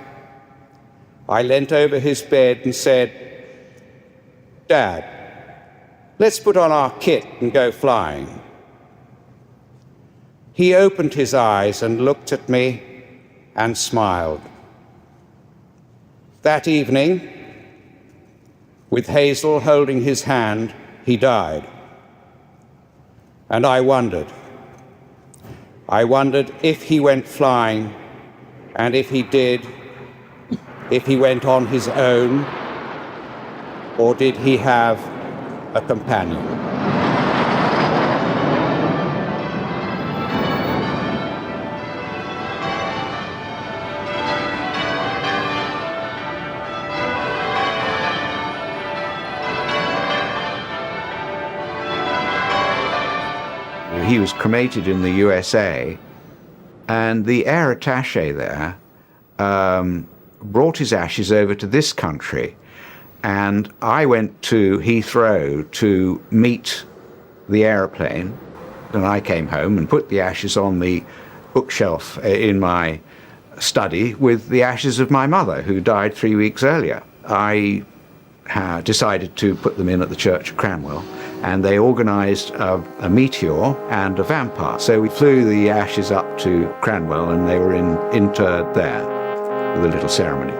I leant over his bed and said, "Dad, let's put on our kit and go flying." He opened his eyes and looked at me and smiled. That evening, with Hazel holding his hand, he died. And I wondered if he went flying, and if he did, if he went on his own, or did he have a companion? He was cremated in the USA, and the air attaché there brought his ashes over to this country, and I went to Heathrow to meet the aeroplane, and I came home and put the ashes on the bookshelf in my study with the ashes of my mother, who died 3 weeks earlier. I decided to put them in at the Church of Cranwell, and they organised a meteor and a vampire. So we flew the ashes up to Cranwell, and they were interred there with a little ceremony.